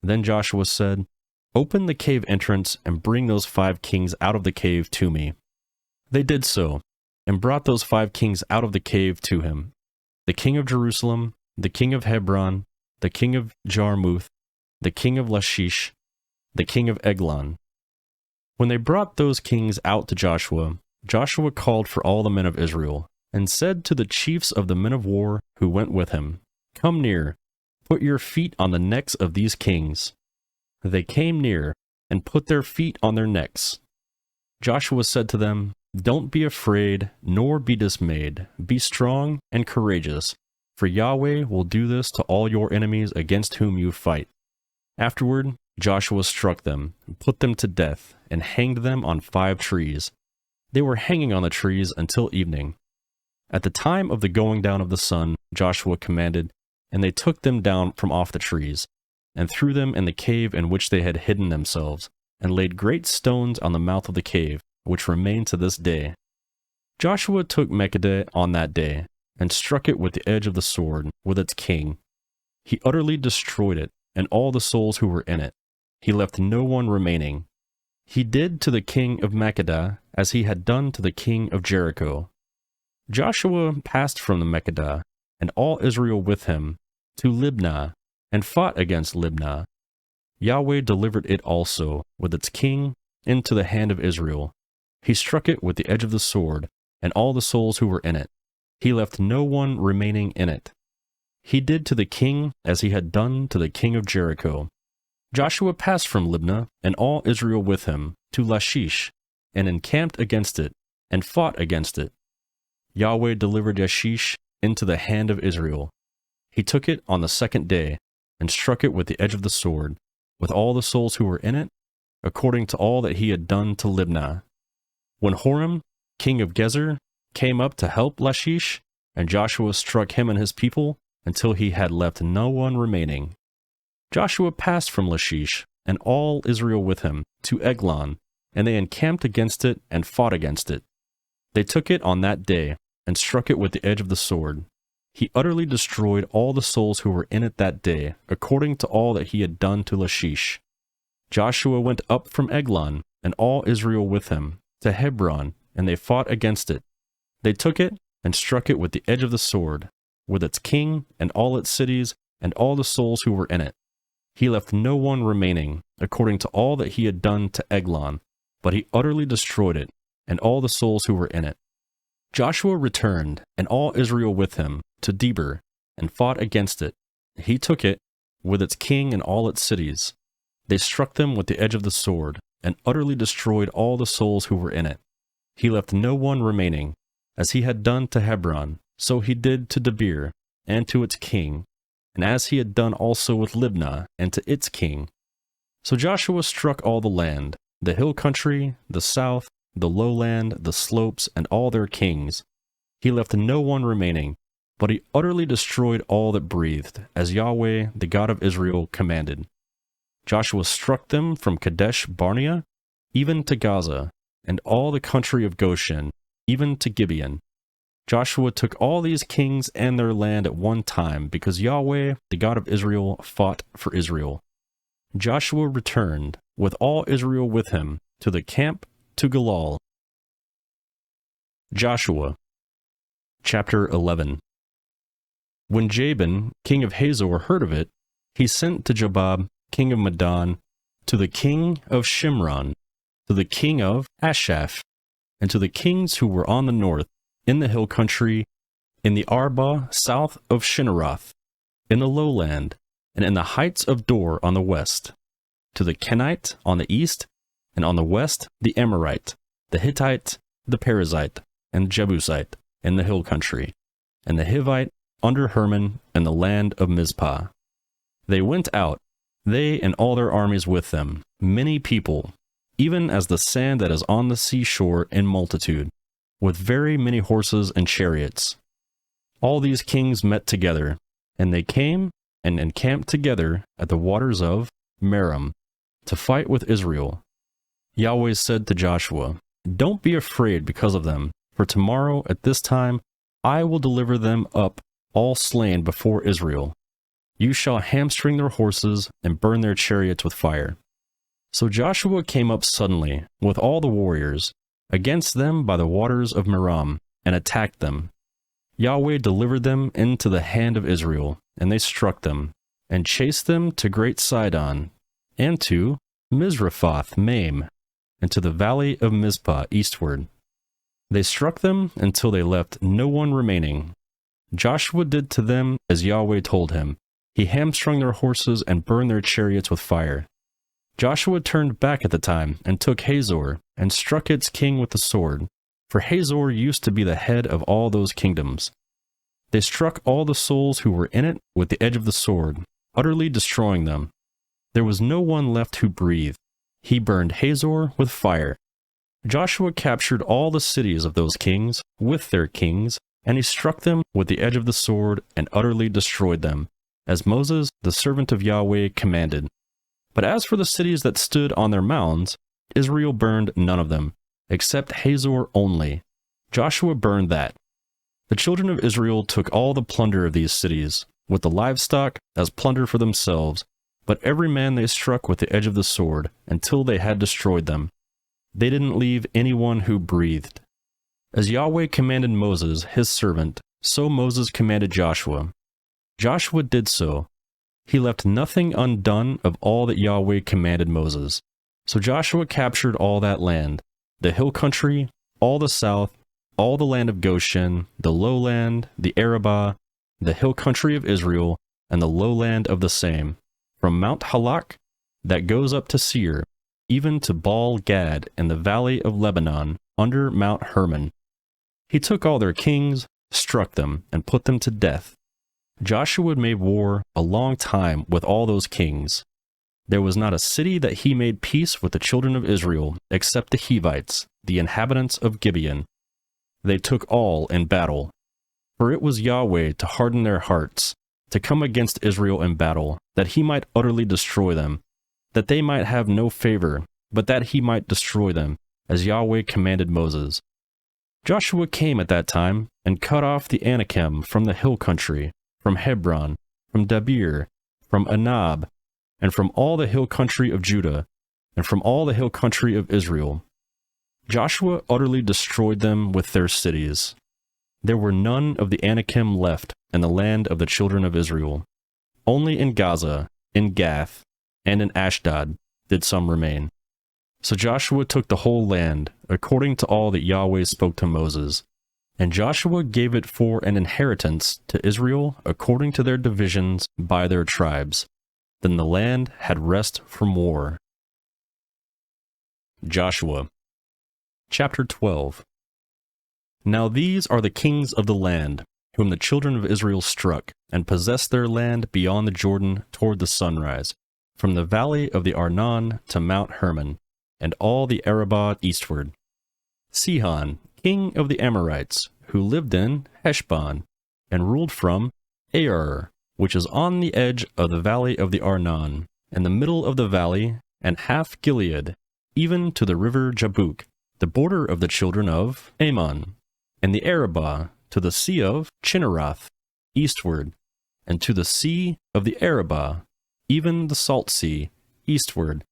Then Joshua said, "Open the cave entrance and bring those 5 kings out of the cave to me." They did so, and brought those 5 kings out of the cave to him: the king of Jerusalem, the king of Hebron, the king of Jarmuth, the king of Lachish, the king of Eglon. When they brought those kings out to Joshua, Joshua called for all the men of Israel, and said to the chiefs of the men of war who went with him, "Come near, put your feet on the necks of these kings." They came near, and put their feet on their necks. Joshua said to them, "Don't be afraid, nor be dismayed. Be strong and courageous, for Yahweh will do this to all your enemies against whom you fight." Afterward, Joshua struck them, and put them to death, and hanged them on 5 trees. They were hanging on the trees until evening. At the time of the going down of the sun, Joshua commanded, and they took them down from off the trees, and threw them in the cave in which they had hidden themselves, and laid great stones on the mouth of the cave, which remain to this day. Joshua took Makkedah on that day, and struck it with the edge of the sword, with its king. He utterly destroyed it, and all the souls who were in it. He left no one remaining. He did to the king of Makkedah as he had done to the king of Jericho. Joshua passed from the Makkedah, and all Israel with him, to Libnah, and fought against Libnah. Yahweh delivered it also, with its king, into the hand of Israel. He struck it with the edge of the sword, and all the souls who were in it. He left no one remaining in it. He did to the king as he had done to the king of Jericho. Joshua passed from Libnah, and all Israel with him, to Lachish, and encamped against it, and fought against it. Yahweh delivered Lachish into the hand of Israel. He took it on the 2nd day, and struck it with the edge of the sword, with all the souls who were in it, according to all that he had done to Libnah. When Horam, king of Gezer, came up to help Lachish, and Joshua struck him and his people, until he had left no one remaining. Joshua passed from Lachish, and all Israel with him, to Eglon, and they encamped against it and fought against it. They took it on that day, and struck it with the edge of the sword. He utterly destroyed all the souls who were in it that day, according to all that he had done to Lachish. Joshua went up from Eglon, and all Israel with him, to Hebron, and they fought against it. They took it, and struck it with the edge of the sword, with its king, and all its cities, and all the souls who were in it. He left no one remaining, according to all that he had done to Eglon, but he utterly destroyed it, and all the souls who were in it. Joshua returned, and all Israel with him, to Debir, and fought against it. He took it, with its king and all its cities. They struck them with the edge of the sword, and utterly destroyed all the souls who were in it. he left no one remaining. As he had done to Hebron, so he did to Debir, and to its king, and as he had done also with Libnah, and to its king. So Joshua struck all the land, the hill country, the south, the lowland, the slopes, and all their kings. He left no one remaining, but he utterly destroyed all that breathed, as Yahweh, the God of Israel, commanded. Joshua struck them from Kadesh Barnea, even to Gaza, and all the country of Goshen, even to Gibeon. Joshua took all these kings and their land at one time, because Yahweh, the God of Israel, fought for Israel. Joshua returned, with all Israel with him, to the camp to Gilgal. Joshua Chapter 11. When Jabin, king of Hazor, heard of it, he sent to Jobab, king of Madon, to the king of Shimron, to the king of Ashaph, and to the kings who were on the north, in the hill country, in the Arba south of Shinneroth, in the lowland, and in the heights of Dor on the west, to the Kenite on the east, and on the west the Amorite, the Hittite, the Perizzite, and Jebusite, in the hill country, and the Hivite under Hermon, and the land of Mizpah. They went out, they and all their armies with them, many people, even as the sand that is on the seashore in multitude, with very many horses and chariots. All these kings met together, and they came and encamped together at the waters of Merom, to fight with Israel. Yahweh said to Joshua, "Don't be afraid because of them, for tomorrow at this time I will deliver them up all slain before Israel. You shall hamstring their horses and burn their chariots with fire." So Joshua came up suddenly with all the warriors against them by the waters of Merom, and attacked them. Yahweh delivered them into the hand of Israel, and they struck them, and chased them to Great Sidon, and to Misrephoth Maim, and to the valley of Mizpah eastward. They struck them until they left no one remaining. Joshua did to them as Yahweh told him. He hamstrung their horses and burned their chariots with fire. Joshua turned back at the time and took Hazor, and struck its king with the sword, for Hazor used to be the head of all those kingdoms. They struck all the souls who were in it with the edge of the sword, utterly destroying them. There was no one left who breathed. He burned Hazor with fire. Joshua captured all the cities of those kings, with their kings, and he struck them with the edge of the sword, and utterly destroyed them, as Moses, the servant of Yahweh, commanded. But as for the cities that stood on their mounds, Israel burned none of them, except Hazor only. Joshua burned that. The children of Israel took all the plunder of these cities, with the livestock, as plunder for themselves, but every man they struck with the edge of the sword, until they had destroyed them. They didn't leave anyone who breathed. As Yahweh commanded Moses, his servant, so Moses commanded Joshua. Joshua did so. He left nothing undone of all that Yahweh commanded Moses. So Joshua captured all that land, the hill country, all the south, all the land of Goshen, the lowland, the Arabah, the hill country of Israel, and the lowland of the same, from Mount Halak, that goes up to Seir, even to Baal Gad in the valley of Lebanon, under Mount Hermon. He took all their kings, struck them, and put them to death. Joshua made war a long time with all those kings. There was not a city that he made peace with the children of Israel, except the Hivites, the inhabitants of Gibeon. They took all in battle. For it was Yahweh to harden their hearts, to come against Israel in battle, that he might utterly destroy them, that they might have no favor, but that he might destroy them, as Yahweh commanded Moses. Joshua came at that time, and cut off the Anakim from the hill country, from Hebron, from Debir, from Anab, and from all the hill country of Judah, and from all the hill country of Israel. Joshua utterly destroyed them with their cities. There were none of the Anakim left in the land of the children of Israel. Only in Gaza, in Gath, and in Ashdod did some remain. So Joshua took the whole land, according to all that Yahweh spoke to Moses. And Joshua gave it for an inheritance to Israel according to their divisions by their tribes. Then the land had rest from war. Joshua Chapter 12. Now these are the kings of the land, whom the children of Israel struck, and possessed their land beyond the Jordan toward the sunrise, from the valley of the Arnon to Mount Hermon, and all the Arabah eastward. Sihon, king of the Amorites, who lived in Heshbon, and ruled from Aar, which is on the edge of the valley of the Arnon, in the middle of the valley, and half Gilead, even to the river Jabbok, the border of the children of Ammon, and the Arabah, to the sea of Chinneroth, eastward, and to the sea of the Arabah, even the salt sea, eastward,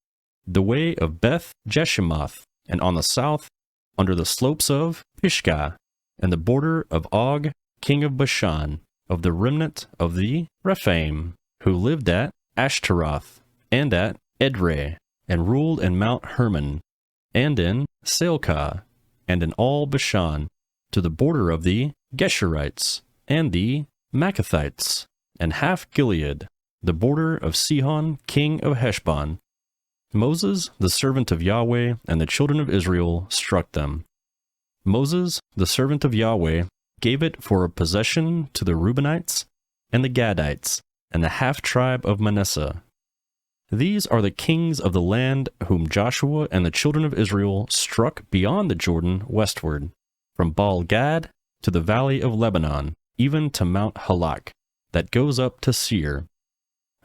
the way of Beth Jeshimoth, and on the south, under the slopes of Pisgah, and the border of Og, king of Bashan, of the remnant of the Rephaim, who lived at Ashtaroth, and at Edrei, and ruled in Mount Hermon, and in Salcah, and in all Bashan, to the border of the Geshurites, and the Maccathites, and half Gilead, the border of Sihon, king of Heshbon. Moses, the servant of Yahweh, and the children of Israel struck them. Moses, the servant of Yahweh, gave it for a possession to the Reubenites, and the Gadites, and the half-tribe of Manasseh. These are the kings of the land whom Joshua and the children of Israel struck beyond the Jordan westward, from Baal-Gad to the valley of Lebanon, even to Mount Halak, that goes up to Seir.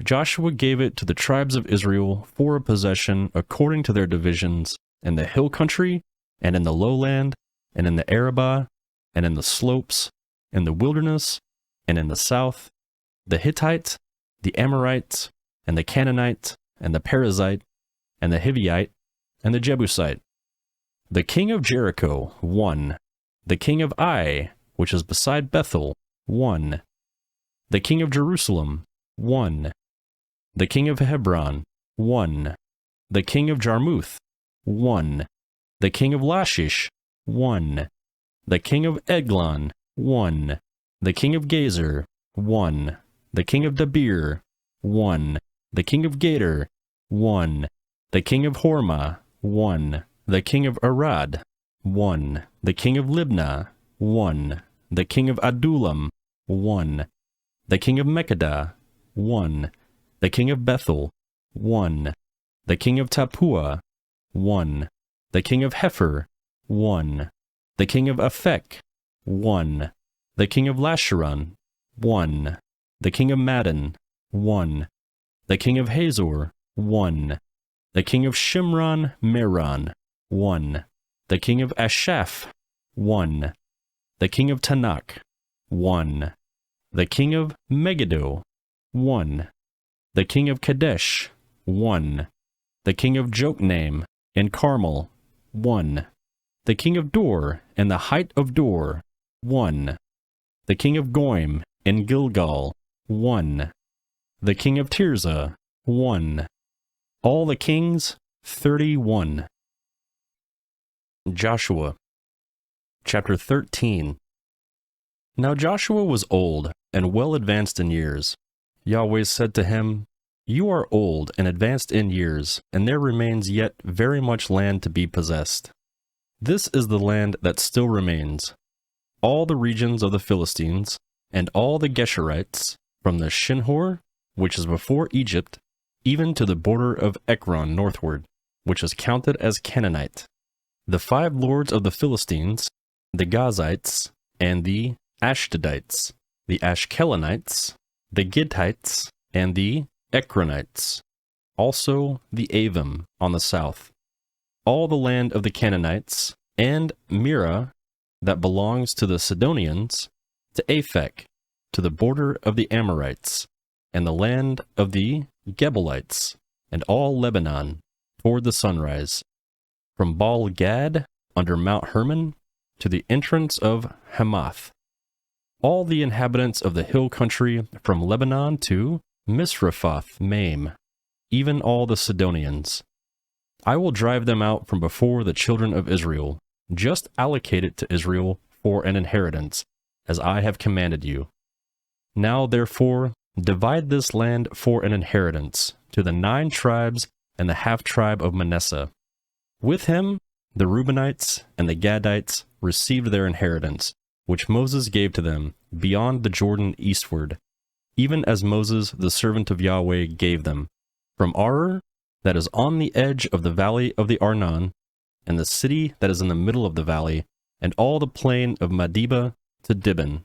Joshua gave it to the tribes of Israel for a possession according to their divisions, in the hill country, and in the lowland, and in the Arabah, and in the slopes, in the wilderness, and in the south, the Hittite, the Amorite, and the Canaanite, and the Perizzite, and the Hivite, and the Jebusite. The king of Jericho, 1. The king of Ai, which is beside Bethel, 1. The king of Jerusalem, 1. The king of Hebron, 1. The king of Jarmuth, 1. The king of Lachish, 1. The king of Eglon, 1. The king of Gezer, 1. The king of Debir, 1. The king of Gader, 1. The king of Hormah, 1. The king of Arad, 1. The king of Libnah, 1. The king of Adullam, 1. The king of Mekkedah, 1. The king of Bethel, 1. The king of Tappuah, 1. The king of Hepher, 1. The king of Aphek, 1. The king of Lasharon, 1. The king of Madon, 1. The king of Hazor, 1. The king of Shimron Meron, 1. The king of Ashaph, 1. The king of Tanakh, 1. The king of Megiddo, 1. The king of Kadesh, 1. The king of Jokneam and Carmel, 1. The king of Dor and the height of Dor, 1. The king of Goim and Gilgal, 1. The king of Tirzah, 1. All the kings, 31. Joshua. Chapter 13. Now Joshua was old and well advanced in years. Yahweh said to him, "You are old and advanced in years, and there remains yet very much land to be possessed. This is the land that still remains, all the regions of the Philistines, and all the Geshurites, from the Shinhor, which is before Egypt, even to the border of Ekron northward, which is counted as Canaanite. The 5 lords of the Philistines, the Gazites, and the Ashdodites, the Ashkelonites, the Gittites, and the Ekronites, also the Avim on the south, all the land of the Canaanites, and Mira, that belongs to the Sidonians, to Aphek, to the border of the Amorites, and the land of the Gebalites, and all Lebanon, toward the sunrise, from Baal-Gad under Mount Hermon, to the entrance of Hamath, all the inhabitants of the hill country from Lebanon to Misrephoth Maim, even all the Sidonians. I will drive them out from before the children of Israel. Just allocate it to Israel for an inheritance, as I have commanded you. Now therefore, divide this land for an inheritance to the 9 tribes and the half-tribe of Manasseh. With him the Reubenites and the Gadites received their inheritance, which Moses gave to them beyond the Jordan eastward, even as Moses the servant of Yahweh gave them, from Aroer, that is on the edge of the valley of the Arnon, and the city that is in the middle of the valley, and all the plain of Medeba to Dibon,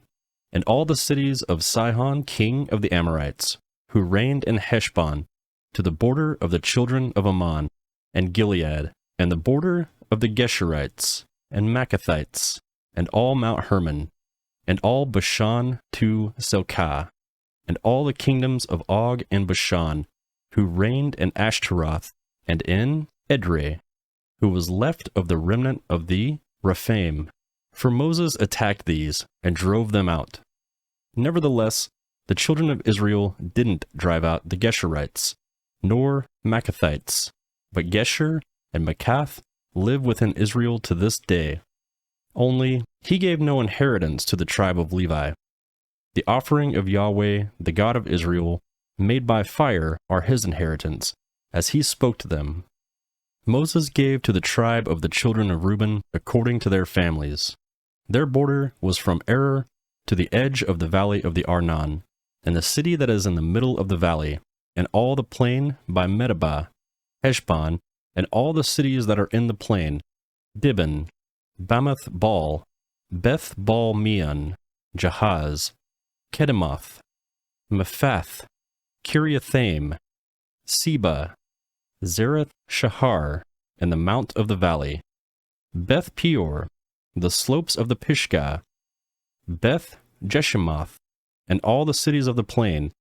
and all the cities of Sihon king of the Amorites, who reigned in Heshbon, to the border of the children of Ammon, and Gilead, and the border of the Geshurites, and Maccathites, and all Mount Hermon, and all Bashan to Selkah, and all the kingdoms of Og and Bashan, who reigned in Ashtaroth, and in Edrei, who was left of the remnant of the Rephaim. For Moses attacked these, and drove them out. Nevertheless, the children of Israel didn't drive out the Geshurites, nor Maccathites, but Geshur and Maccath live within Israel to this day. Only he gave no inheritance to the tribe of Levi. The offering of Yahweh, the God of Israel, made by fire, are his inheritance, as he spoke to them. Moses gave to the tribe of the children of Reuben according to their families. Their border was from Aroer to the edge of the valley of the Arnon, and the city that is in the middle of the valley, and all the plain by Medeba, Heshbon, and all the cities that are in the plain, Dibon, Bamoth Baal, Beth Baal Meon, Jahaz, Kedemoth, Mephath, Kiriathaim, Seba, Zereth Shahar, and the mount of the valley, Beth Peor, the slopes of the Pisgah, Beth Jeshimoth, and all the cities of the plain,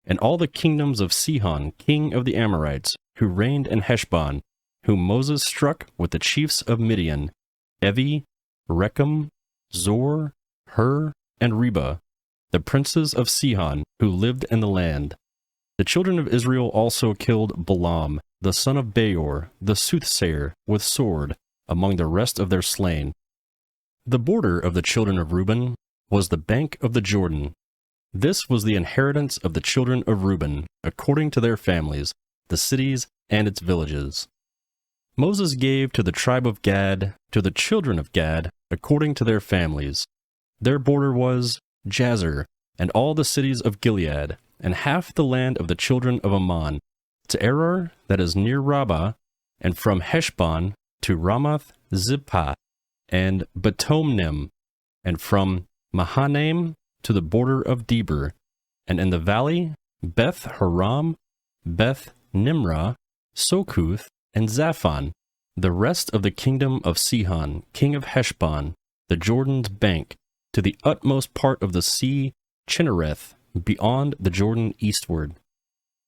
and all the kingdoms of Sihon, king of the Amorites, who reigned in Heshbon, whom Moses struck with the chiefs of Midian, Evi, Rechem, Zor, Hur, and Reba, the princes of Sihon, who lived in the land. The children of Israel also killed Balaam, the son of Beor, the soothsayer, with sword, among the rest of their slain. The border of the children of Reuben was the bank of the Jordan. This was the inheritance of the children of Reuben, according to their families, the cities and its villages. Moses gave to the tribe of Gad, to the children of Gad, according to their families. Their border was Jazer, and all the cities of Gilead, and half the land of the children of Ammon, to Aroer, that is near Rabbah, and from Heshbon to Ramoth Zippath, and Betomnim, and from Mahanaim to the border of Debir, and in the valley Beth Haram, Beth Nimrah, Sokuth, and Zaphon, the rest of the kingdom of Sihon, king of Heshbon, the Jordan's bank, to the utmost part of the sea Chinnereth, beyond the Jordan eastward.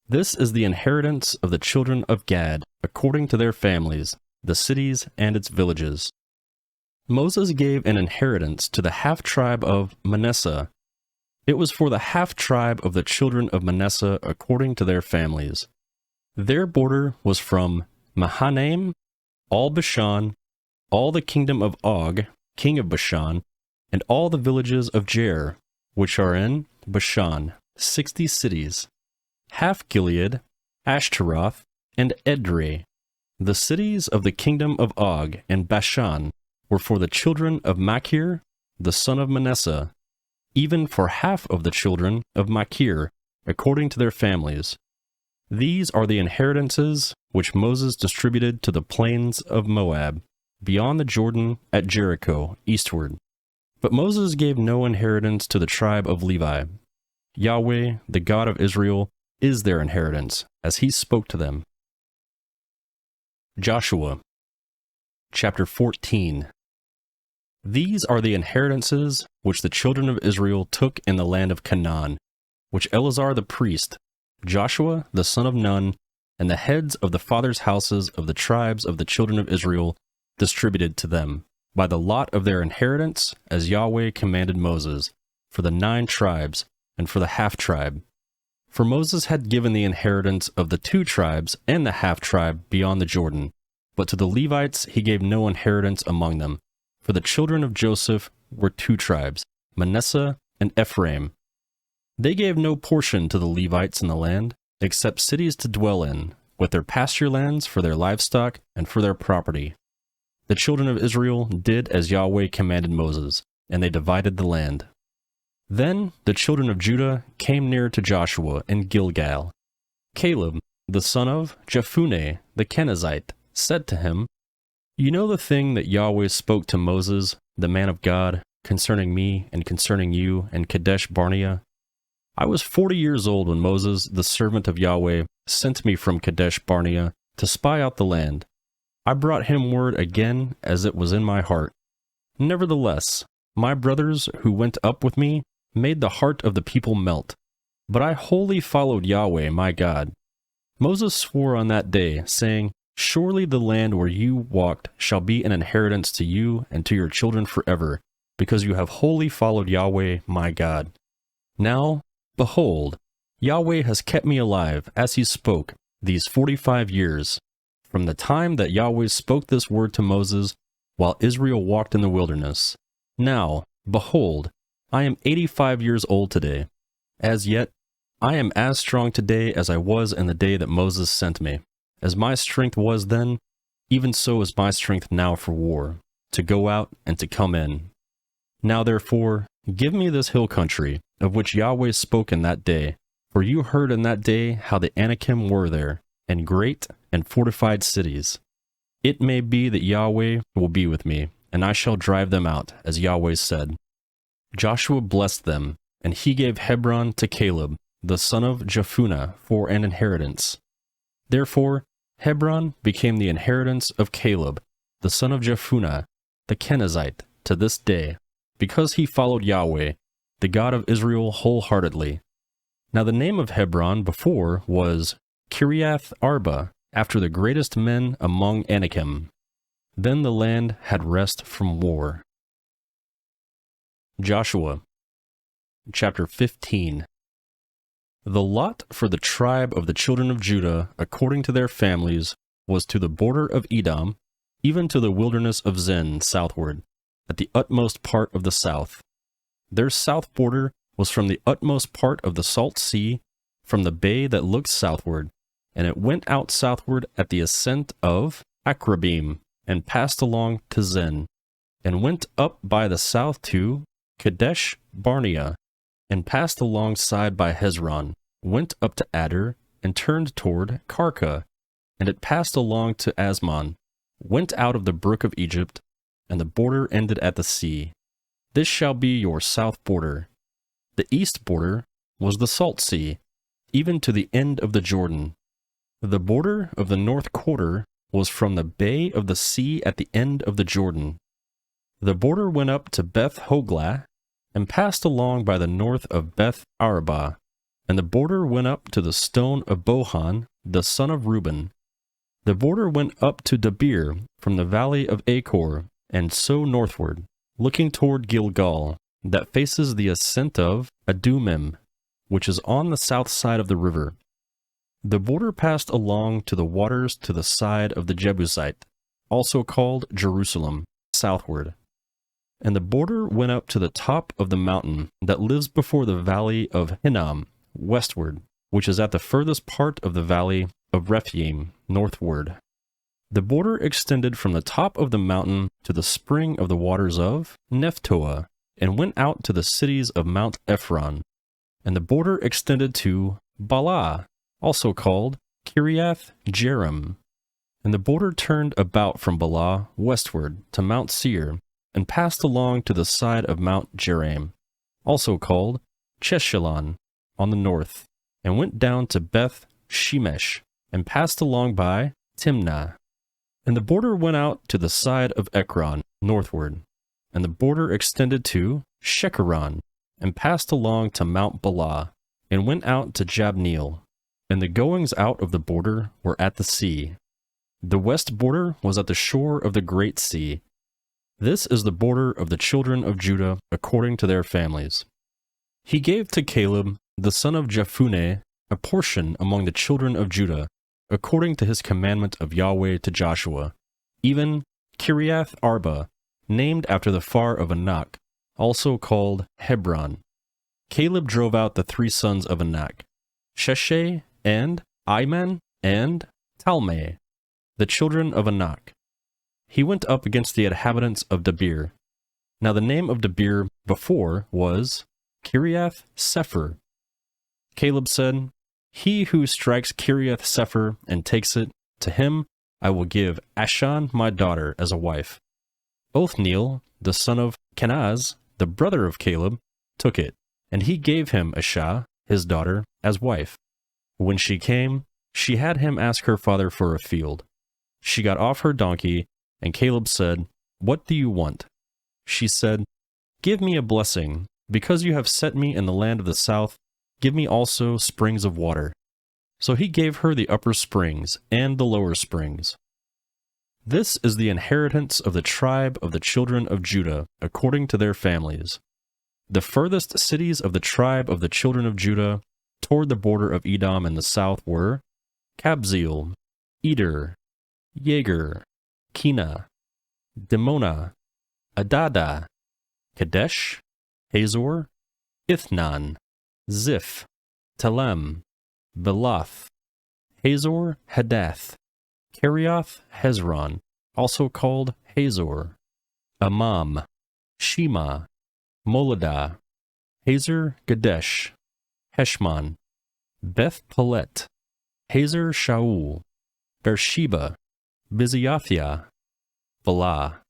This is the inheritance of the children of Gad, according to their families, the cities and its villages. Moses gave an inheritance to the half-tribe of Manasseh. It was for the half-tribe of the children of Manasseh according to their families. Their border was from Mahanaim, all Bashan, all the kingdom of Og, king of Bashan, and all the villages of Jair, which are in Bashan, 60 cities, half Gilead, Ashtaroth, and Edrei. The cities of the kingdom of Og and Bashan were for the children of Machir, the son of Manasseh, even for half of the children of Machir, according to their families. These are the inheritances which Moses distributed to the plains of Moab, beyond the Jordan at Jericho, eastward. But Moses gave no inheritance to the tribe of Levi. Yahweh, the God of Israel, is their inheritance, as he spoke to them. Joshua, chapter 14. These are the inheritances which the children of Israel took in the land of Canaan, which Eleazar the priest, Joshua the son of Nun, and the heads of the fathers' houses of the tribes of the children of Israel distributed to them, by the lot of their inheritance, as Yahweh commanded Moses, for the 9 tribes, and for the half-tribe. For Moses had given the inheritance of the 2 tribes and the half-tribe beyond the Jordan, but to the Levites he gave no inheritance among them, for the children of Joseph were 2 tribes, Manasseh and Ephraim. They gave no portion to the Levites in the land, except cities to dwell in, with their pasture lands for their livestock and for their property. the children of Israel did as Yahweh commanded Moses, and they divided the land. Then the children of Judah came near to Joshua in Gilgal. Caleb, the son of Jephunneh the Kenizzite, said to him, "You know the thing that Yahweh spoke to Moses, the man of God, concerning me and concerning you and Kadesh Barnea? I was 40 years old when Moses, the servant of Yahweh, sent me from Kadesh Barnea to spy out the land. I brought him word again as it was in my heart. Nevertheless, my brothers who went up with me made the heart of the people melt, but I wholly followed Yahweh my God. Moses swore on that day, saying, Surely the land where you walked shall be an inheritance to you and to your children forever, because you have wholly followed Yahweh my God. Now, behold, Yahweh has kept me alive, as he spoke, these 45 years, from the time that Yahweh spoke this word to Moses, while Israel walked in the wilderness. Now, behold, I am 85 years old today. As yet, I am as strong today as I was in the day that Moses sent me. As my strength was then, even so is my strength now for war, to go out and to come in. Now therefore, give me this hill country, of which Yahweh spoke in that day, for you heard in that day how the Anakim were there, and great and fortified cities. It may be that Yahweh will be with me, and I shall drive them out, as Yahweh said." Joshua blessed them, and he gave Hebron to Caleb, the son of Jephunneh, for an inheritance. Therefore, Hebron became the inheritance of Caleb, the son of Jephunneh, the Kenizzite, to this day, because he followed Yahweh, the God of Israel, wholeheartedly. Now the name of Hebron before was Kiriath Arba, after the greatest men among Anakim. Then the land had rest from war. Joshua chapter 15. The lot for the tribe of the children of Judah, according to their families, was to the border of Edom, even to the wilderness of Zin southward, at the utmost part of the south. Their south border was from the utmost part of the Salt Sea, from the bay that looked southward, and it went out southward at the ascent of Akrabim, and passed along to Zin, and went up by the south to Kadesh Barnea, and passed alongside by Hezron, went up to Adar, and turned toward Karka, and it passed along to Asmon, went out of the brook of Egypt, and the border ended at the sea. This shall be your south border. The east border was the Salt Sea, even to the end of the Jordan. The border of the north quarter was from the bay of the sea at the end of the Jordan. The border went up to Beth Hoglah, and passed along by the north of Beth Arabah, and the border went up to the stone of Bohan, the son of Reuben. The border went up to Debir from the valley of Achor, and so northward, looking toward Gilgal, that faces the ascent of Adumim, which is on the south side of the river. The border passed along to the waters to the side of the Jebusite, also called Jerusalem, southward. And the border went up to the top of the mountain that lives before the valley of Hinnom, westward, which is at the furthest part of the valley of Rephaim, northward. The border extended from the top of the mountain to the spring of the waters of Nephtoah, and went out to the cities of Mount Ephron. And the border extended to Baalah, also called Kiriath Jearim. And the border turned about from Baalah westward to Mount Seir, and passed along to the side of Mount Jearim, also called Cheshalon, on the north, and went down to Beth Shemesh, and passed along by Timnah. And the border went out to the side of Ekron, northward, and the border extended to Shekeron, and passed along to Mount Baalah, and went out to Jabneel. And the goings out of the border were at the sea. The west border was at the shore of the great sea. This is the border of the children of Judah according to their families. He gave to Caleb, the son of Jephunneh, a portion among the children of Judah, according to his commandment of Yahweh to Joshua, even Kiriath Arba, named after the far of Anak, also called Hebron. Caleb drove out the three sons of Anak, Sheshai, and Iman, and Talmai, the children of Anak. he went up against the inhabitants of Debir. Now the name of Debir before was Kiriath Sepher. Caleb said, "He who strikes Kiriath Sepher and takes it, to him I will give Ashan my daughter as a wife." Othniel, the son of Kenaz, the brother of Caleb, took it, and he gave him Ashah, his daughter, as wife. When she came, she had him ask her father for a field. She got off her donkey, and Caleb said, "What do you want?" She said, "Give me a blessing. Because you have set me in the land of the south, give me also springs of water." So he gave her the upper springs and the lower springs. This is the inheritance of the tribe of the children of Judah, according to their families. The furthest cities of the tribe of the children of Judah, toward the border of Edom in the south, were Kabzeel, Eder, Jager, Kina, Dimona, Adada, Kadesh, Hazor, Ithnan, Ziph, Telem, Belath, Hazor Hadath, Kerioth Hezron, also called Hazor, Amam, Shema, Moladah, Hazer Gadesh, Heshmon, Beth Pelet, Hazer Shaul, Beersheba, Biziathia, Bala,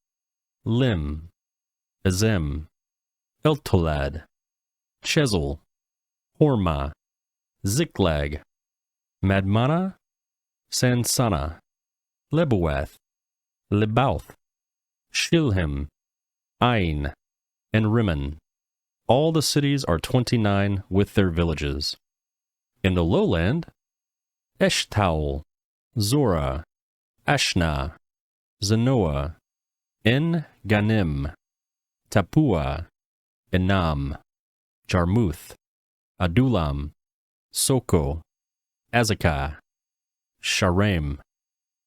Lim, Azem, Eltolad, Chezel, Hormah, Ziklag, Madmana, Sansana, Lebawath, Lebauth, Shilhim, Ain, and Rimmon. All the cities are 29 with their villages. In the lowland, Eshtaol, Zorah, Ashna, Zanoah, En Ganim, Tapua, Enam, Jarmuth, Adulam, Soko, Azekah, Sharem,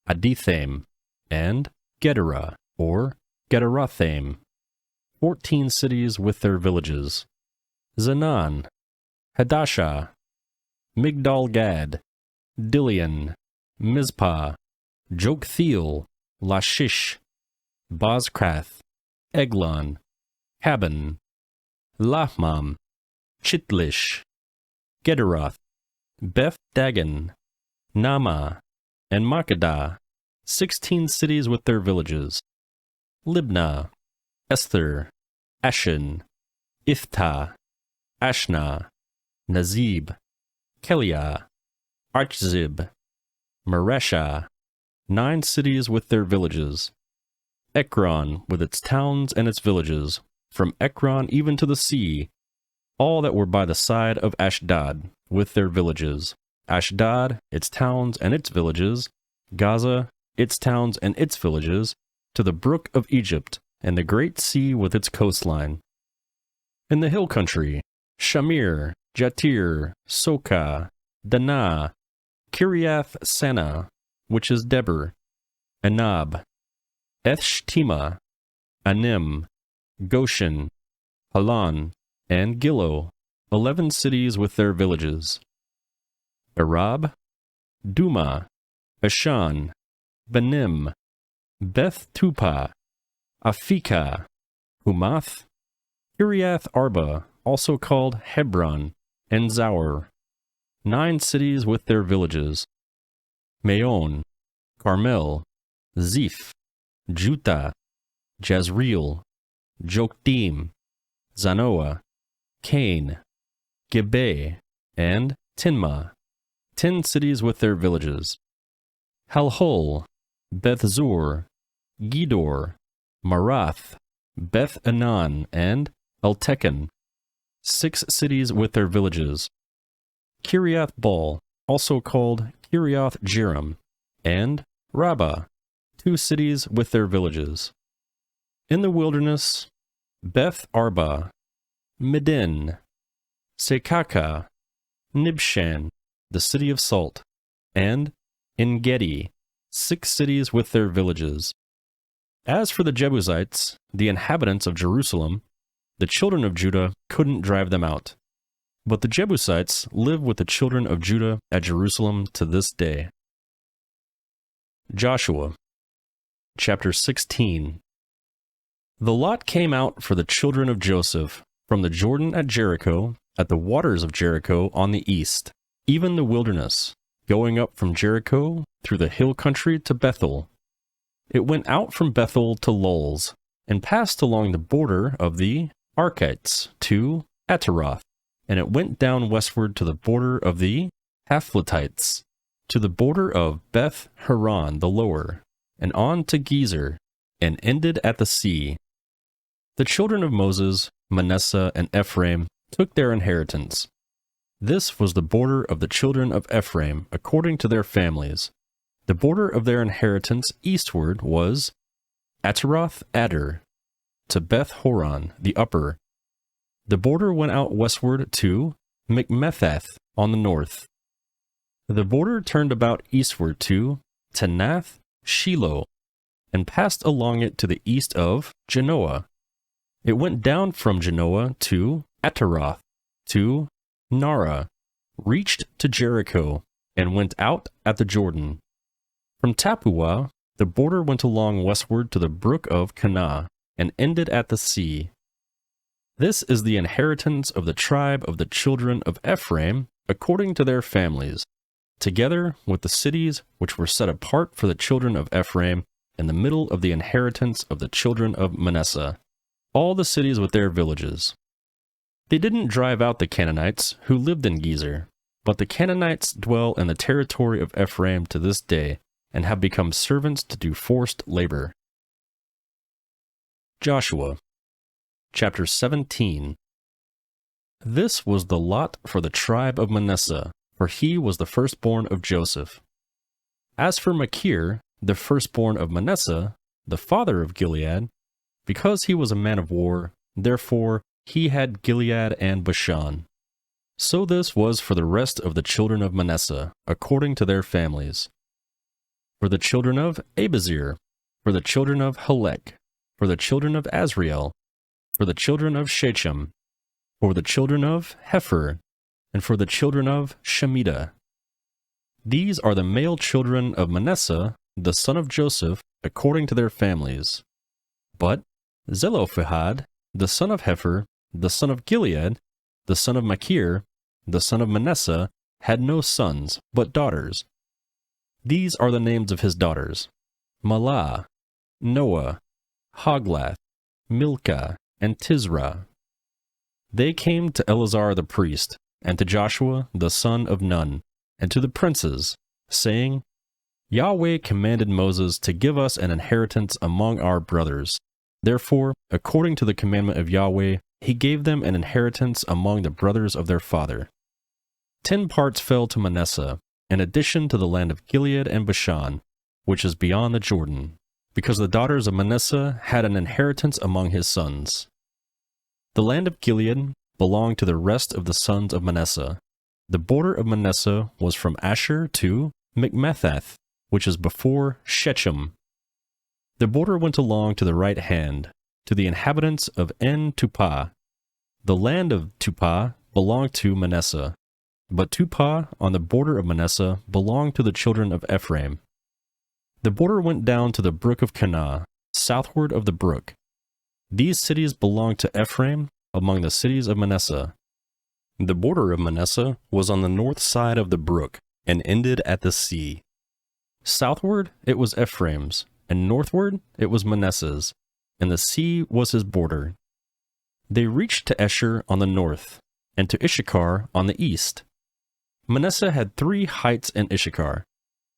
Adithaim, and Gedera, or Gederothaim, 14 cities with their villages. Zanan, Hadashah, Migdal-Gad, Dilian, Mizpah, Joktheel, Lashish, Bozkrath, Eglon, Haben, Lahmam, Chitlish, Gederoth, Beth Dagon, Nama, and Makkedah, 16 cities with their villages. Libnah, Esther, Ashen, Iftah, Ashna, Nazib, Keliah, Archzib, Mareshah, 9 cities with their villages. Ekron with its towns and its villages, from Ekron even to the sea, all that were by the side of Ashdod, with their villages. Ashdod, its towns and its villages, Gaza, its towns and its villages, to the brook of Egypt, and the great sea with its coastline. In the hill country, Shamir, Jatir, Sokah, Danah, Kiriath Sana, which is Debir, Anab, Ethshtima, Anim, Goshen, Halan, and Gilo, 11 cities with their villages. Arab, Duma, Ashan, Benim, Beth Tupah, Afika, Humath, Kiriath Arba, also called Hebron, and Zaur, 9 cities with their villages. Maon, Carmel, Ziph, Juta, Jazreel, Jokdeam, Zanoah, Cain, Gebe, and Tinmah, 10 cities with their villages. Halhul, Bethzur, Gedor, Marath, Beth Anan, and Eltekon, 6 cities with their villages. Kiriath Baal, also called Kirioth Jearim, and Rabbah, 2 cities with their villages. In the wilderness, Beth Arba, Midin, Sekaka, Nibshan, the city of salt, and En-Gedi, 6 cities with their villages. As for the Jebusites, the inhabitants of Jerusalem, the children of Judah couldn't drive them out. But the Jebusites live with the children of Judah at Jerusalem to this day. Joshua. Chapter 16. The lot came out for the children of Joseph, from the Jordan at Jericho, at the waters of Jericho on the east, even the wilderness, going up from Jericho through the hill country to Bethel. It went out from Bethel to Luz, and passed along the border of the Archites to Ataroth, and it went down westward to the border of the Haphletites, to the border of Beth Haran the lower, and on to Gezer, and ended at the sea. The children of Moses, Manasseh, and Ephraim took their inheritance. This was the border of the children of Ephraim according to their families. The border of their inheritance eastward was Ataroth Adar, to Beth Horon the upper. The border went out westward to Mikmethath on the north. The border turned about eastward to Tanath Shiloh, and passed along it to the east of Genoa. It went down from Genoa to Ataroth, to Nara, reached to Jericho, and went out at the Jordan. From Tappuah, the border went along westward to the brook of Kanah, and ended at the sea. This is the inheritance of the tribe of the children of Ephraim, according to their families, together with the cities which were set apart for the children of Ephraim, in the middle of the inheritance of the children of Manasseh, all the cities with their villages. They didn't drive out the Canaanites who lived in Gezer, but the Canaanites dwell in the territory of Ephraim to this day, and have become servants to do forced labor. Joshua. Chapter 17. This was the lot for the tribe of Manasseh, for he was the firstborn of Joseph. As for Machir, the firstborn of Manasseh, the father of Gilead, because he was a man of war, therefore he had Gilead and Bashan. So this was for the rest of the children of Manasseh, according to their families. For the children of Abazir, for the children of Helek, for the children of Azriel, for the children of Shechem, for the children of Hefer, and for the children of Shemitah. These are the male children of Manasseh, the son of Joseph, according to their families. But Zelophehad, the son of Hefer, the son of Gilead, the son of Machir, the son of Manasseh, had no sons, but daughters. These are the names of his daughters: Mahlah, Noah, Hoglath, Milcah, and Tisra. They came to Eleazar the priest, and to Joshua the son of Nun, and to the princes, saying, Yahweh commanded Moses to give us an inheritance among our brothers. Therefore, according to the commandment of Yahweh, he gave them an inheritance among the brothers of their father. 10 parts fell to Manasseh, in addition to the land of Gilead and Bashan, which is beyond the Jordan, because the daughters of Manasseh had an inheritance among his sons. The land of Gilead belonged to the rest of the sons of Manasseh. The border of Manasseh was from Asher to Mikmethath, which is before Shechem. The border went along to the right hand, to the inhabitants of En-Tupah. The land of Tupah belonged to Manasseh, but Tupah on the border of Manasseh belonged to the children of Ephraim. The border went down to the brook of Kanah, southward of the brook. These cities belonged to Ephraim among the cities of Manasseh. The border of Manasseh was on the north side of the brook, and ended at the sea. Southward it was Ephraim's, and northward it was Manasseh's, and the sea was his border. They reached to Esher on the north, and to Issachar on the east. Manasseh had 3 heights in Issachar,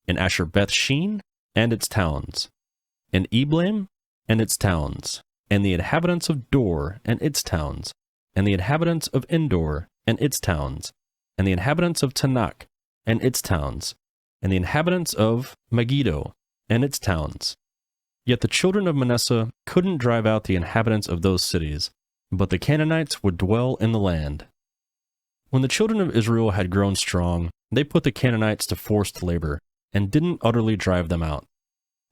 in Asher Beth Shean and its towns, in Eblaim and its towns, and the inhabitants of Dor and its towns, and the inhabitants of Endor and its towns, and the inhabitants of Tanakh and its towns, and the inhabitants of Megiddo and its towns. Yet the children of Manasseh couldn't drive out the inhabitants of those cities, but the Canaanites would dwell in the land. When the children of Israel had grown strong, they put the Canaanites to forced labor, and didn't utterly drive them out.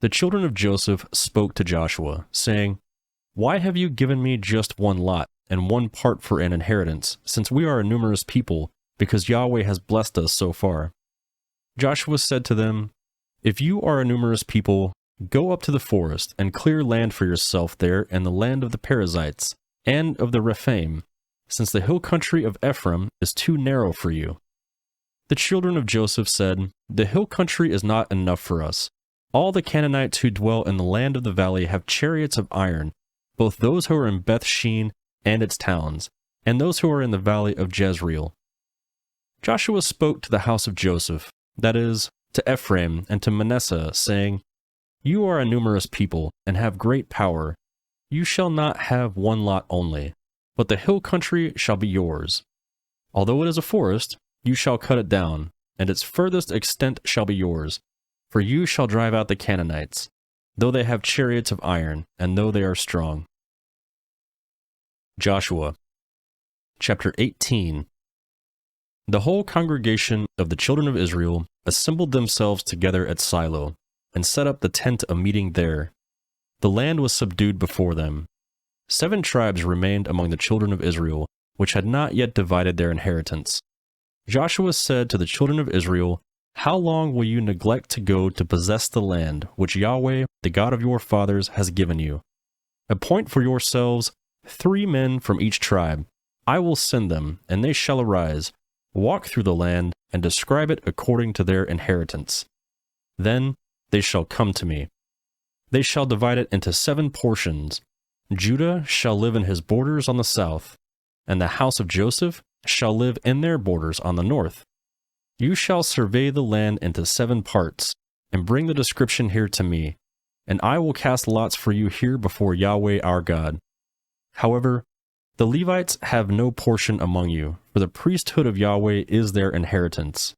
The children of Joseph spoke to Joshua, saying, Why have you given me just 1 lot, and 1 part for an inheritance, since we are a numerous people, because Yahweh has blessed us so far? Joshua said to them, If you are a numerous people, Go up to the forest, and clear land for yourself there in the land of the Perizzites, and of the Rephaim, since the hill country of Ephraim is too narrow for you. The children of Joseph said, The hill country is not enough for us. All the Canaanites who dwell in the land of the valley have chariots of iron, both those who are in Beth Shean and its towns, and those who are in the valley of Jezreel. Joshua spoke to the house of Joseph, that is, to Ephraim and to Manasseh, saying, You are a numerous people, and have great power. You shall not have one lot only, but the hill country shall be yours. Although it is a forest, you shall cut it down, and its furthest extent shall be yours, for you shall drive out the Canaanites, though they have chariots of iron, and though they are strong. Joshua chapter 18. The whole congregation of the children of Israel assembled themselves together at Silo, and set up the tent of meeting there. The land was subdued before them. 7 tribes remained among the children of Israel, which had not yet divided their inheritance. Joshua said to the children of Israel, How long will you neglect to go to possess the land which Yahweh, the God of your fathers, has given you? Appoint for yourselves 3 men from each tribe. I will send them, and they shall arise, walk through the land, and describe it according to their inheritance. Then they shall come to me. They shall divide it into 7 portions. Judah shall live in his borders on the south, and the house of Joseph shall live in their borders on the north. You shall survey the land into 7 parts, and bring the description here to me, and I will cast lots for you here before Yahweh our God. However, the Levites have no portion among you, for the priesthood of Yahweh is their inheritance.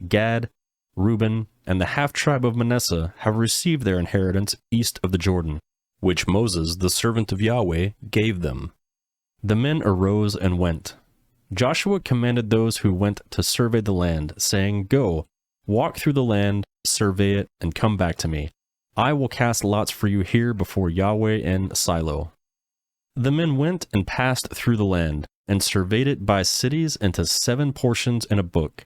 Gad, Reuben, and the half-tribe of Manasseh have received their inheritance east of the Jordan, which Moses, the servant of Yahweh, gave them. The men arose and went. Joshua commanded those who went to survey the land, saying, Go, walk through the land, survey it, and come back to me. I will cast lots for you here before Yahweh in Silo. The men went and passed through the land, and surveyed it by cities into 7 portions in a book.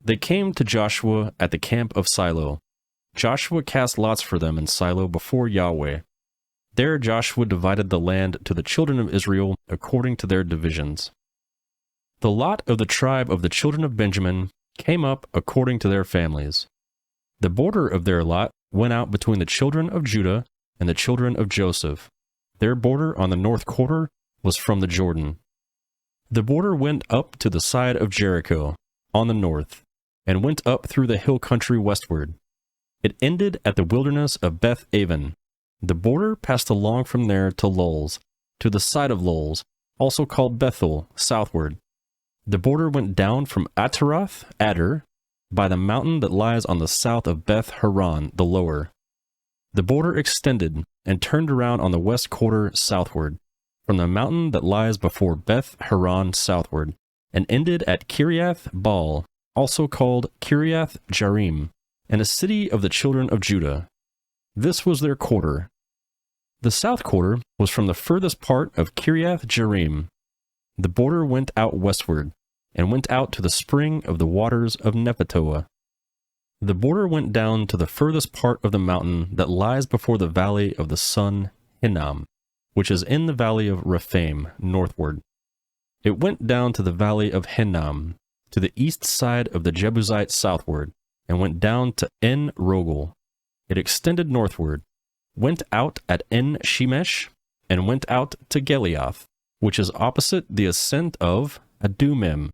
They came to Joshua at the camp of Silo. Joshua cast lots for them in Silo before Yahweh. There Joshua divided the land to the children of Israel according to their divisions. The lot of the tribe of the children of Benjamin came up according to their families. The border of their lot went out between the children of Judah and the children of Joseph. Their border on the north quarter was from the Jordan. The border went up to the side of Jericho, on the north, and went up through the hill country westward. It ended at the wilderness of Beth Aven. The border passed along from there to Luz, to the side of Luz, also called Bethel, southward. The border went down from Ataroth, Adar, by the mountain that lies on the south of Beth Horon, the lower. The border extended and turned around on the west quarter southward, from the mountain that lies before Beth Horon southward, and ended at Kiriath Baal, also called Kiriath Jearim, and a city of the children of Judah. This was their quarter. The south quarter was from the furthest part of Kiriath Jearim. The border went out westward, and went out to the spring of the waters of Nephatoah. The border went down to the furthest part of the mountain that lies before the valley of the son Hinnom, which is in the valley of Rephaim, northward. It went down to the valley of Hinnom, to the east side of the Jebusites southward, and went down to En Rogel. It extended northward, went out at En Shemesh, and went out to Geliath, which is opposite the ascent of Adumim.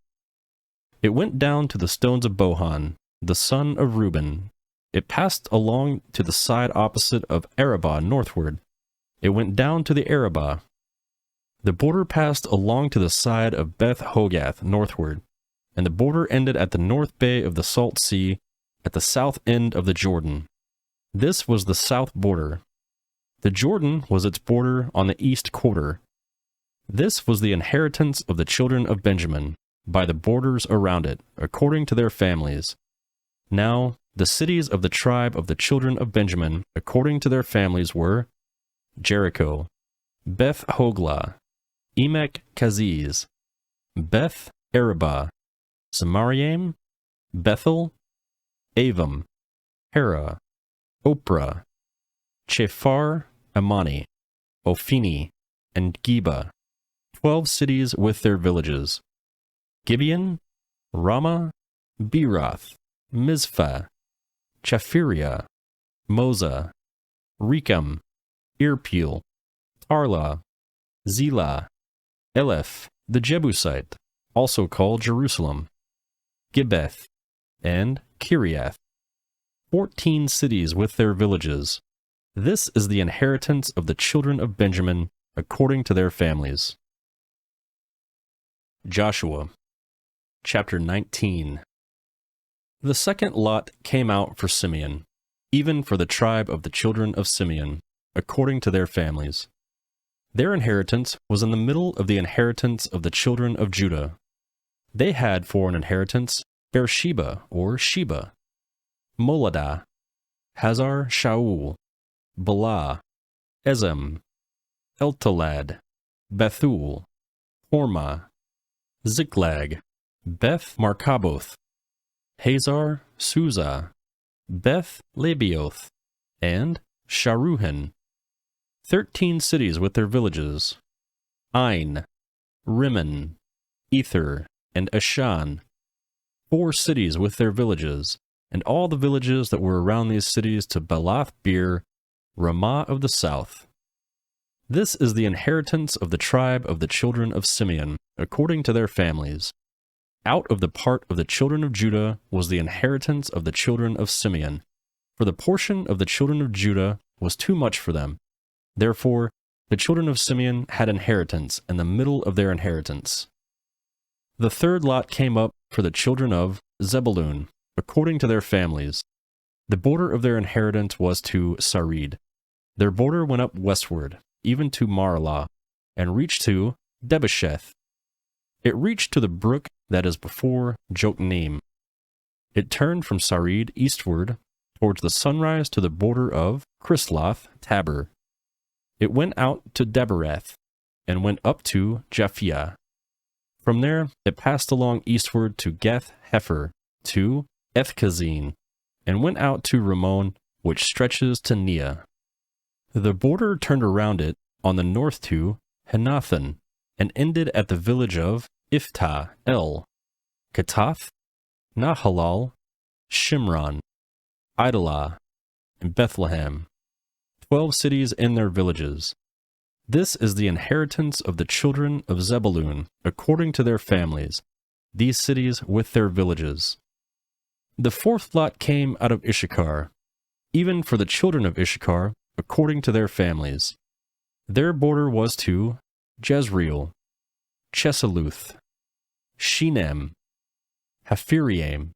It went down to the stones of Bohan, the son of Reuben. It passed along to the side opposite of Arabah northward. It went down to the Arabah. The border passed along to the side of Beth Hogath northward, and the border ended at the north bay of the Salt Sea, at the south end of the Jordan. This was the south border. The Jordan was its border on the east quarter. This was the inheritance of the children of Benjamin, by the borders around it, according to their families. Now, the cities of the tribe of the children of Benjamin, according to their families, were Jericho, Beth Hoglah, Emek Kaziz, Beth Arabah, Samaraim, Bethel, Avim, Hera, Oprah, Chephar Amani, Ophini, and Geba, 12 cities with their villages. Gibeon, Ramah, Beeroth, Mizpah, Chaphiria, Moza, Rechem, Irpeel, Tarla, Zelah, Eleph, the Jebusite, also called Jerusalem, Gibbeth, and Kiriath, 14 cities with their villages. This is the inheritance of the children of Benjamin according to their families. Joshua, chapter 19. The second lot came out for Simeon, even for the tribe of the children of Simeon, according to their families. Their inheritance was in the middle of the inheritance of the children of Judah. They had for an inheritance Beersheba or Sheba, Moladah, Hazar Shaul, Bala, Ezem, Eltalad, Bethul, Hormah, Ziklag, Beth Markaboth, Hazar Susa, Beth Labioth, and Sharuhen, 13 cities with their villages, Ain, Rimmon, Ether, and Ashan, 4 cities with their villages, and all the villages that were around these cities to Balath Beer, Ramah of the south. This is the inheritance of the tribe of the children of Simeon, according to their families. Out of the part of the children of Judah was the inheritance of the children of Simeon, for the portion of the children of Judah was too much for them. Therefore, the children of Simeon had inheritance in the middle of their inheritance. The third lot came up for the children of Zebulun, according to their families. The border of their inheritance was to Sarid. Their border went up westward, even to Marlah, and reached to Debesheth. It reached to the brook that is before Jokneam. It turned from Sarid eastward, towards the sunrise to the border of Chrisloth Tabor. It went out to Debereth, and went up to Japhia. From there it passed along eastward to Geth Hefer, to Ethkazin, and went out to Ramon, which stretches to Nea. The border turned around it on the north to Henathan, and ended at the village of Iftah El, Katath, Nahalal, Shimron, Idalah, and Bethlehem, 12 cities and their villages. This is the inheritance of the children of Zebulun, according to their families, these cities with their villages. The fourth lot came out of Issachar, even for the children of Issachar, according to their families. Their border was to Jezreel, Chesaluth, Shinem, Haphiraim,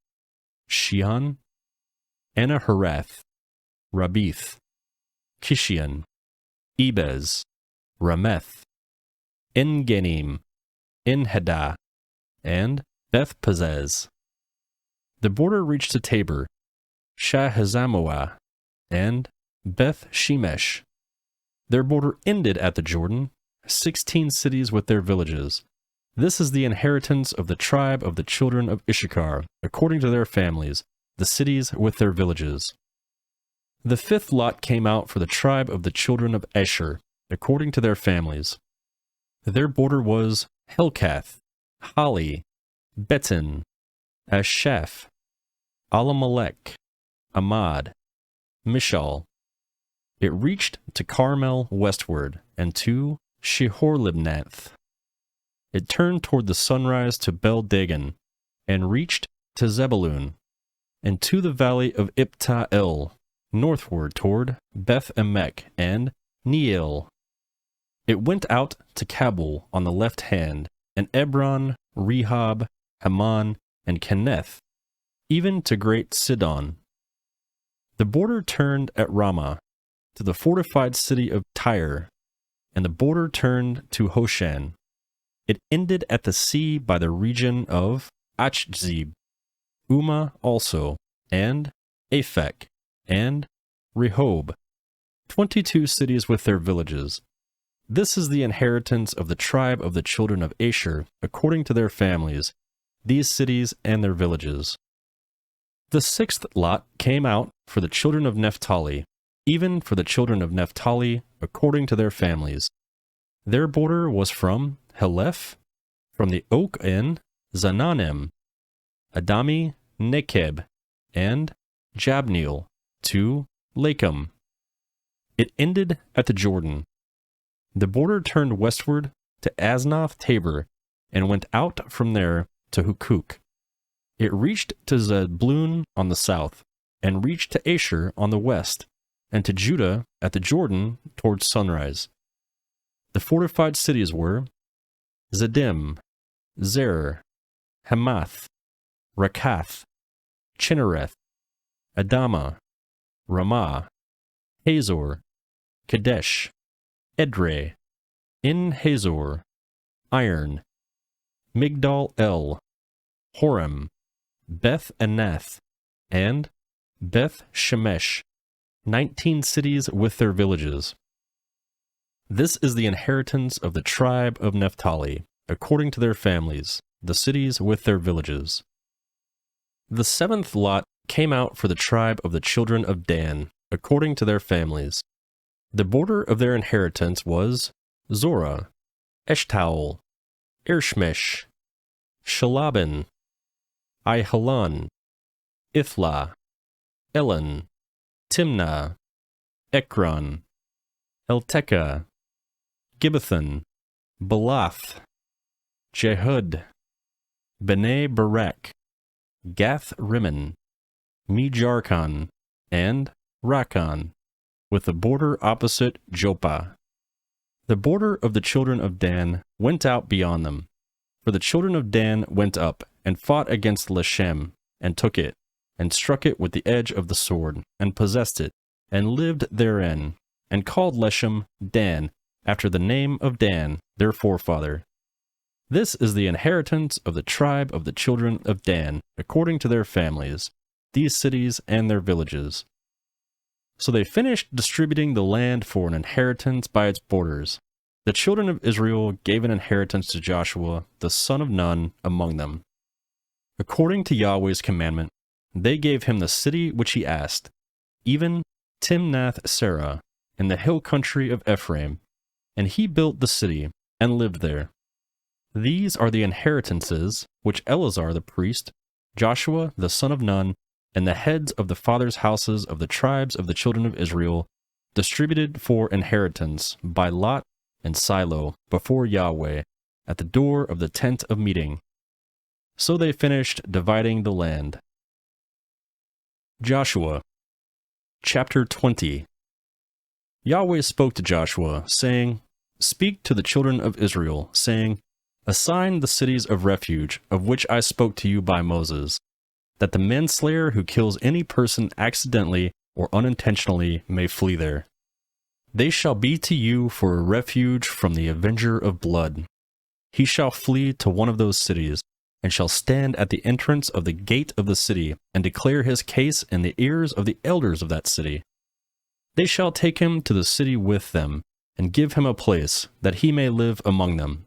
Shion, Anaharath, Rabith, Kishion, Ebez, Rameth, En-Ganim, En-Haddah, and Beth-Pazez. The border reached to Tabor, Shahazamawa, and Beth-Shemesh. Their border ended at the Jordan, 16 cities with their villages. This is the inheritance of the tribe of the children of Issachar, according to their families, the cities with their villages. The fifth lot came out for the tribe of the children of Asher, according to their families. Their border was Helkath, Hali, Betin, Ashaph, Alamelech, Amad, Mishal. It reached to Carmel westward, and to Shihor-Libnath. It turned toward the sunrise to Bel-Dagon, and reached to Zebulun, and to the valley of Iptah-El, northward toward Beth-Emek and Neiel. It went out to Kabul on the left hand, and Ebron, Rehob, Haman, and Kenneth, even to great Sidon. The border turned at Ramah, to the fortified city of Tyre, and the border turned to Hoshan. It ended at the sea by the region of Achzib, Umah also, and Aphek, and Rehob, 22 cities with their villages. This is the inheritance of the tribe of the children of Asher, according to their families, these cities and their villages. The sixth lot came out for the children of Naphtali, even for the children of Naphtali, according to their families. Their border was from Heleph, from the oak in Zananim, Adami, Nekeb, and Jabneel, to Lakum. It ended at the Jordan. The border turned westward to Aznoth Tabor, and went out from there to Hukuk. It reached to Zebulun on the south, and reached to Asher on the west, and to Judah at the Jordan towards sunrise. The fortified cities were Zedim, Zer, Hamath, Rakath, Chinnereth, Adama, Ramah, Hazor, Kadesh, Edrei, En Hazor, Iron, Migdal El, Horem, Beth Anath, and Beth Shemesh, 19 cities with their villages. This is the inheritance of the tribe of Naphtali, according to their families, the cities with their villages. The seventh lot came out for the tribe of the children of Dan, according to their families. The border of their inheritance was Zorah, Eshtaol, Ershmesh, Shalabin, Ihalan, Ithla, Elon, Timnah, Ekron, Eltekah, Gibbethon, Balath, Jehud, Bnei Barak, Gath Rimmon, Mejarkon, and Rakon, with the border opposite Joppa. The border of the children of Dan went out beyond them, for the children of Dan went up and fought against Leshem, and took it, and struck it with the edge of the sword, and possessed it, and lived therein, and called Leshem Dan, after the name of Dan, their forefather. This is the inheritance of the tribe of the children of Dan, according to their families, these cities and their villages. So they finished distributing the land for an inheritance by its borders. The children of Israel gave an inheritance to Joshua, the son of Nun, among them. According to Yahweh's commandment, they gave him the city which he asked, even Timnath-Serah, in the hill country of Ephraim, and he built the city, and lived there. These are the inheritances which Eleazar the priest, Joshua the son of Nun, and the heads of the fathers' houses of the tribes of the children of Israel distributed for inheritance by lot and silo before Yahweh at the door of the tent of meeting. So they finished dividing the land. Joshua, chapter 20. Yahweh spoke to Joshua, saying, "Speak to the children of Israel, saying, Assign the cities of refuge, of which I spoke to you by Moses, that the manslayer who kills any person accidentally or unintentionally may flee there. They shall be to you for a refuge from the avenger of blood. He shall flee to one of those cities, and shall stand at the entrance of the gate of the city, and declare his case in the ears of the elders of that city. They shall take him to the city with them, and give him a place, that he may live among them.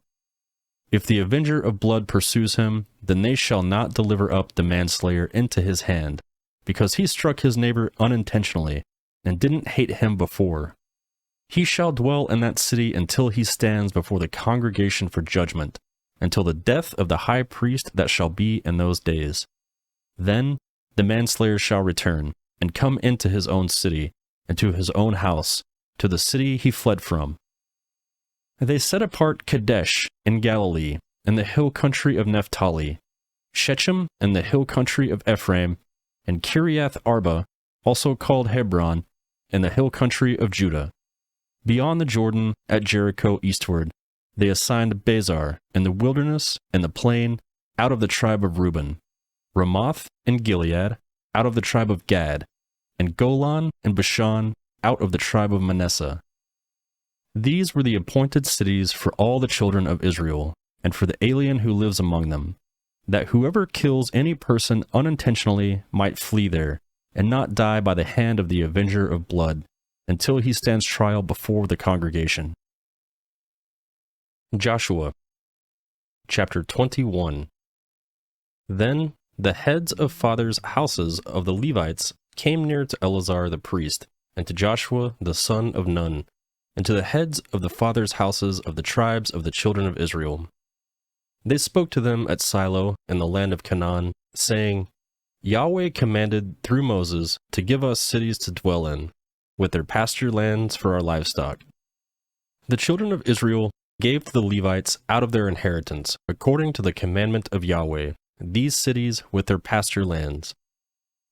If the avenger of blood pursues him, then they shall not deliver up the manslayer into his hand, because he struck his neighbor unintentionally, and didn't hate him before. He shall dwell in that city until he stands before the congregation for judgment, until the death of the high priest that shall be in those days. Then the manslayer shall return, and come into his own city, and to his own house, to the city he fled from. They set apart Kadesh in Galilee, in the hill country of Naphtali, Shechem in the hill country of Ephraim, and Kiriath Arba, also called Hebron, in the hill country of Judah. Beyond the Jordan, at Jericho eastward, they assigned Bezar in the wilderness and the plain, out of the tribe of Reuben, Ramoth in Gilead, out of the tribe of Gad, and Golan and Bashan, out of the tribe of Manasseh. These were the appointed cities for all the children of Israel, and for the alien who lives among them, that whoever kills any person unintentionally might flee there, and not die by the hand of the avenger of blood, until he stands trial before the congregation. Joshua, chapter 21. Then the heads of fathers' houses of the Levites came near to Eleazar the priest, and to Joshua the son of Nun, and to the heads of the fathers' houses of the tribes of the children of Israel. They spoke to them at Silo in the land of Canaan, saying, Yahweh commanded through Moses to give us cities to dwell in, with their pasture lands for our livestock. The children of Israel gave to the Levites out of their inheritance, according to the commandment of Yahweh, these cities with their pasture lands.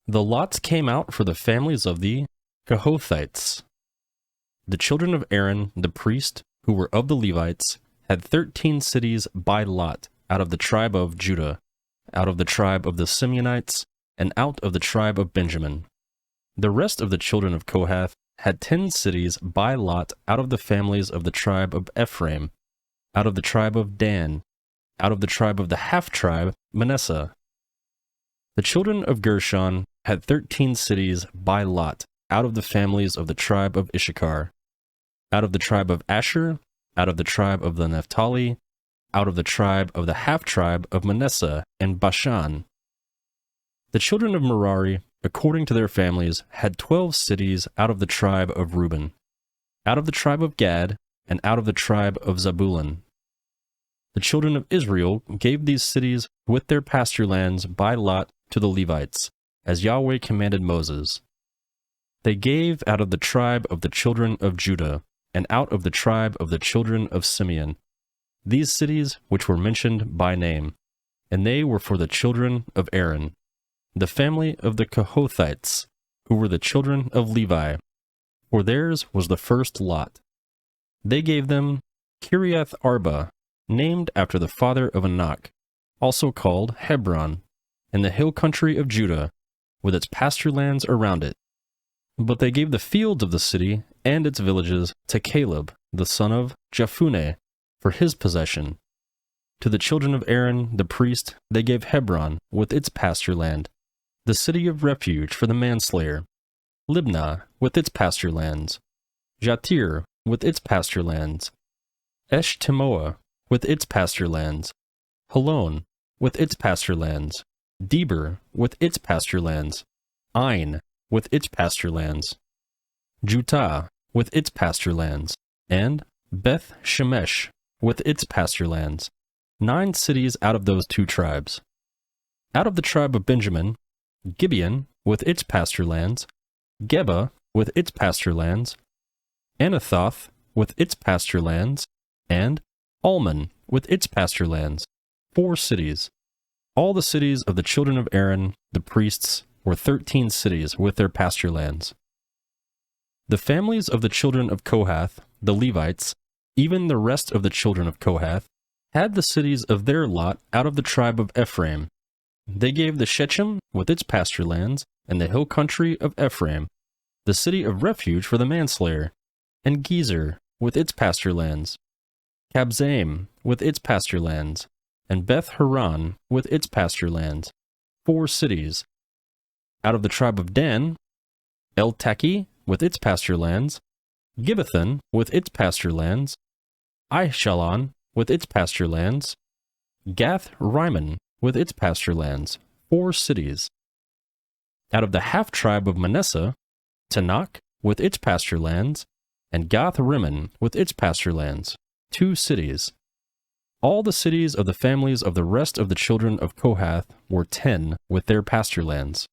The lots came out for the families of the Kohathites. The children of Aaron, the priest, who were of the Levites, had 13 cities by lot out of the tribe of Judah, out of the tribe of the Simeonites, and out of the tribe of Benjamin. The rest of the children of Kohath had 10 cities by lot out of the families of the tribe of Ephraim, out of the tribe of Dan, out of the tribe of the half-tribe Manasseh. The children of Gershon had 13 cities by lot out of the families of the tribe of Issachar, out of the tribe of Asher, out of the tribe of the Naphtali, out of the tribe of the half-tribe of Manasseh and Bashan. The children of Merari, according to their families, had 12 cities out of the tribe of Reuben, out of the tribe of Gad, and out of the tribe of Zebulun. The children of Israel gave these cities with their pasture lands by lot to the Levites, as Yahweh commanded Moses. They gave out of the tribe of the children of Judah, and out of the tribe of the children of Simeon, these cities which were mentioned by name, and they were for the children of Aaron, the family of the Kohathites, who were the children of Levi, for theirs was the first lot. They gave them Kiriath Arba, named after the father of Anak, also called Hebron, in the hill country of Judah, with its pasture lands around it. But they gave the fields of the city and its villages to Caleb, the son of Jephunneh, for his possession. To the children of Aaron, the priest, they gave Hebron with its pasture land, the city of refuge for the manslayer, Libnah with its pasture lands, Jattir with its pasture lands, Eshtemoa with its pasture lands, Holon with its pasture lands, Deber with its pasture lands, Ain with its pasture lands, Jutah with its pasture lands, and Beth Shemesh with its pasture lands, 9 cities out of those 2 tribes. Out of the tribe of Benjamin, Gibeon with its pasture lands, Geba with its pasture lands, Anathoth with its pasture lands, and Almon with its pasture lands, 4 cities. All the cities of the children of Aaron, the priests, were 13 cities with their pasture lands. The families of the children of Kohath, the Levites, even the rest of the children of Kohath, had the cities of their lot out of the tribe of Ephraim. They gave the Shechem with its pasture lands, and the hill country of Ephraim, the city of refuge for the manslayer, and Gezer with its pasture lands, Kabzaim with its pasture lands, and Beth Horon with its pasture lands, 4 cities. Out of the tribe of Dan, El-Taki with its pasture lands, Gibbethon with its pasture lands, Aishalon with its pasture lands, Gath-Rimon with its pasture lands, 4 cities. Out of the half-tribe of Manasseh, Tanakh with its pasture lands, and Gath-Rimmon with its pasture lands, 2 cities. All the cities of the families of the rest of the children of Kohath were 10 with their pasture lands.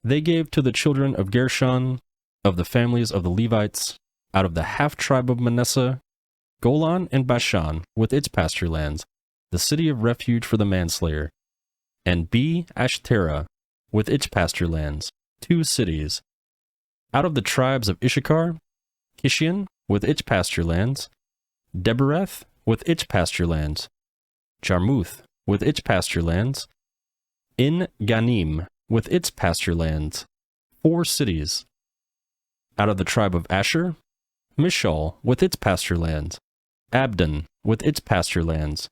They gave to the children of Gershon, of the families of the Levites, out of the half-tribe of Manasseh, Golan and Bashan with its pasture lands, the city of refuge for the manslayer, and Be-Ashterah with its pasture lands, 2 cities. Out of the tribes of Issachar, Kishion with its pasture lands, Debereth with its pasture lands, Jarmuth with its pasture lands, En-Ganim with its pasture lands, 4 cities. Out of the tribe of Asher, Mishal with its pasture lands, Abdon with its pasture lands,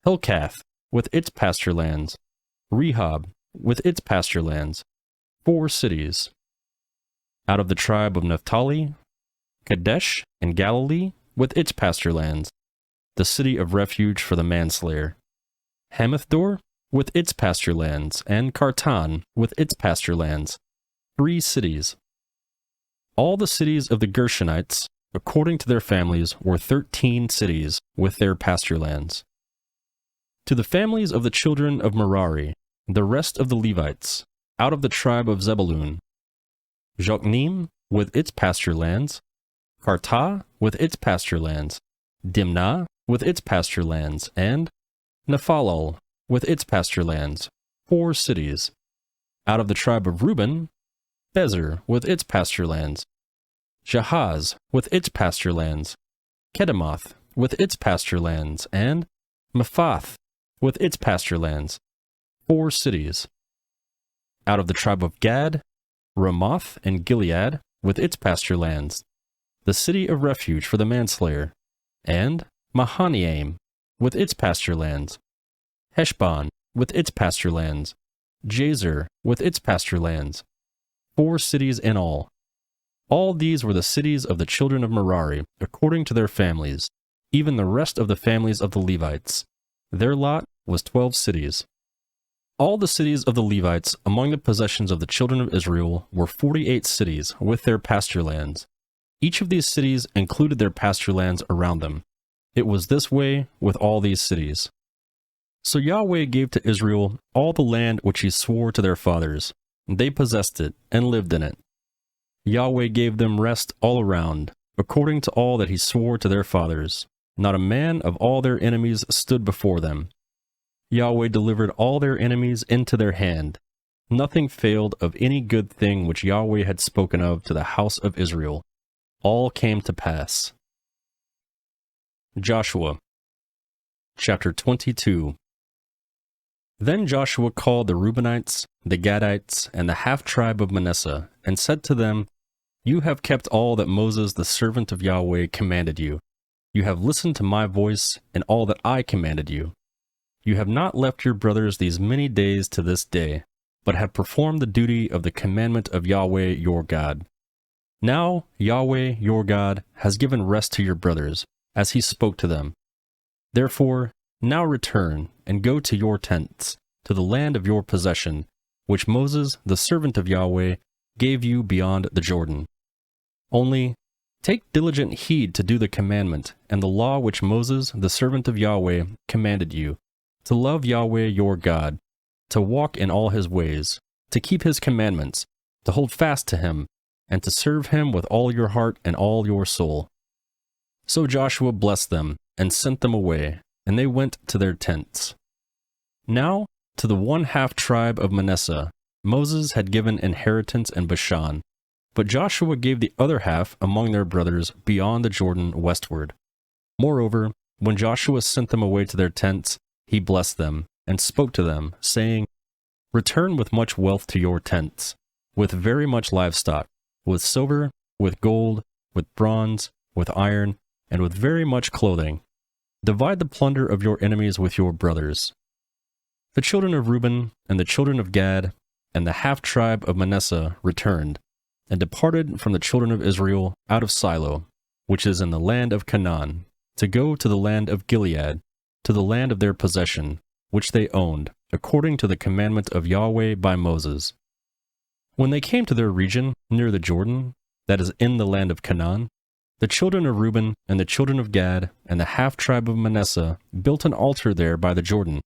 Helkath with its pasture lands, Rehob with its pasture lands, 4 cities. Out of the tribe of Naphtali, Kadesh and Galilee with its pasture lands, the city of refuge for the manslayer, Hamathdor with its pasture lands, and Kartan with its pasture lands, 3 cities. All the cities of the Gershonites, according to their families, were 13 cities with their pasture lands. To the families of the children of Merari, the rest of the Levites, out of the tribe of Zebulun, Jokneam with its pasture lands, Kartah with its pasture lands, Dimnah with its pasture lands, and Nephalal with its pasture lands, 4 cities. Out of the tribe of Reuben, Bezer with its pasture lands, Jahaz with its pasture lands, Kedemoth with its pasture lands, and Mephath with its pasture lands, 4 cities. Out of the tribe of Gad, Ramoth and Gilead with its pasture lands, the city of refuge for the manslayer, and Mahanaim with its pasture lands, Heshbon with its pasture lands, Jazer with its pasture lands, 4 cities in all. All these were the cities of the children of Merari, according to their families, even the rest of the families of the Levites. Their lot was 12 cities. All the cities of the Levites among the possessions of the children of Israel were 48 cities with their pasture lands. Each of these cities included their pasture lands around them. It was this way with all these cities. So Yahweh gave to Israel all the land which he swore to their fathers. They possessed it and lived in it. Yahweh gave them rest all around, according to all that he swore to their fathers. Not a man of all their enemies stood before them. Yahweh delivered all their enemies into their hand. Nothing failed of any good thing which Yahweh had spoken of to the house of Israel. All came to pass. Joshua Chapter 22. Then Joshua called the Reubenites, the Gadites, and the half-tribe of Manasseh, and said to them, You have kept all that Moses the servant of Yahweh commanded you. You have listened to my voice and all that I commanded you. You have not left your brothers these many days to this day, but have performed the duty of the commandment of Yahweh your God. Now Yahweh your God has given rest to your brothers, as he spoke to them. Therefore, now return and go to your tents, to the land of your possession, which Moses, the servant of Yahweh, gave you beyond the Jordan. Only take diligent heed to do the commandment and the law which Moses, the servant of Yahweh, commanded you, to love Yahweh your God, to walk in all his ways, to keep his commandments, to hold fast to him, and to serve him with all your heart and all your soul. So Joshua blessed them and sent them away, and they went to their tents. Now, to the 1/2 tribe of Manasseh, Moses had given inheritance in Bashan, but Joshua gave the other half among their brothers beyond the Jordan westward. Moreover, when Joshua sent them away to their tents, he blessed them, and spoke to them, saying, Return with much wealth to your tents, with very much livestock, with silver, with gold, with bronze, with iron, and with very much clothing. Divide the plunder of your enemies with your brothers. The children of Reuben and the children of Gad and the half-tribe of Manasseh returned, and departed from the children of Israel out of Silo, which is in the land of Canaan, to go to the land of Gilead, to the land of their possession, which they owned, according to the commandment of Yahweh by Moses. When they came to their region near the Jordan, that is in the land of Canaan, the children of Reuben and the children of Gad and the half-tribe of Manasseh built an altar there by the Jordan,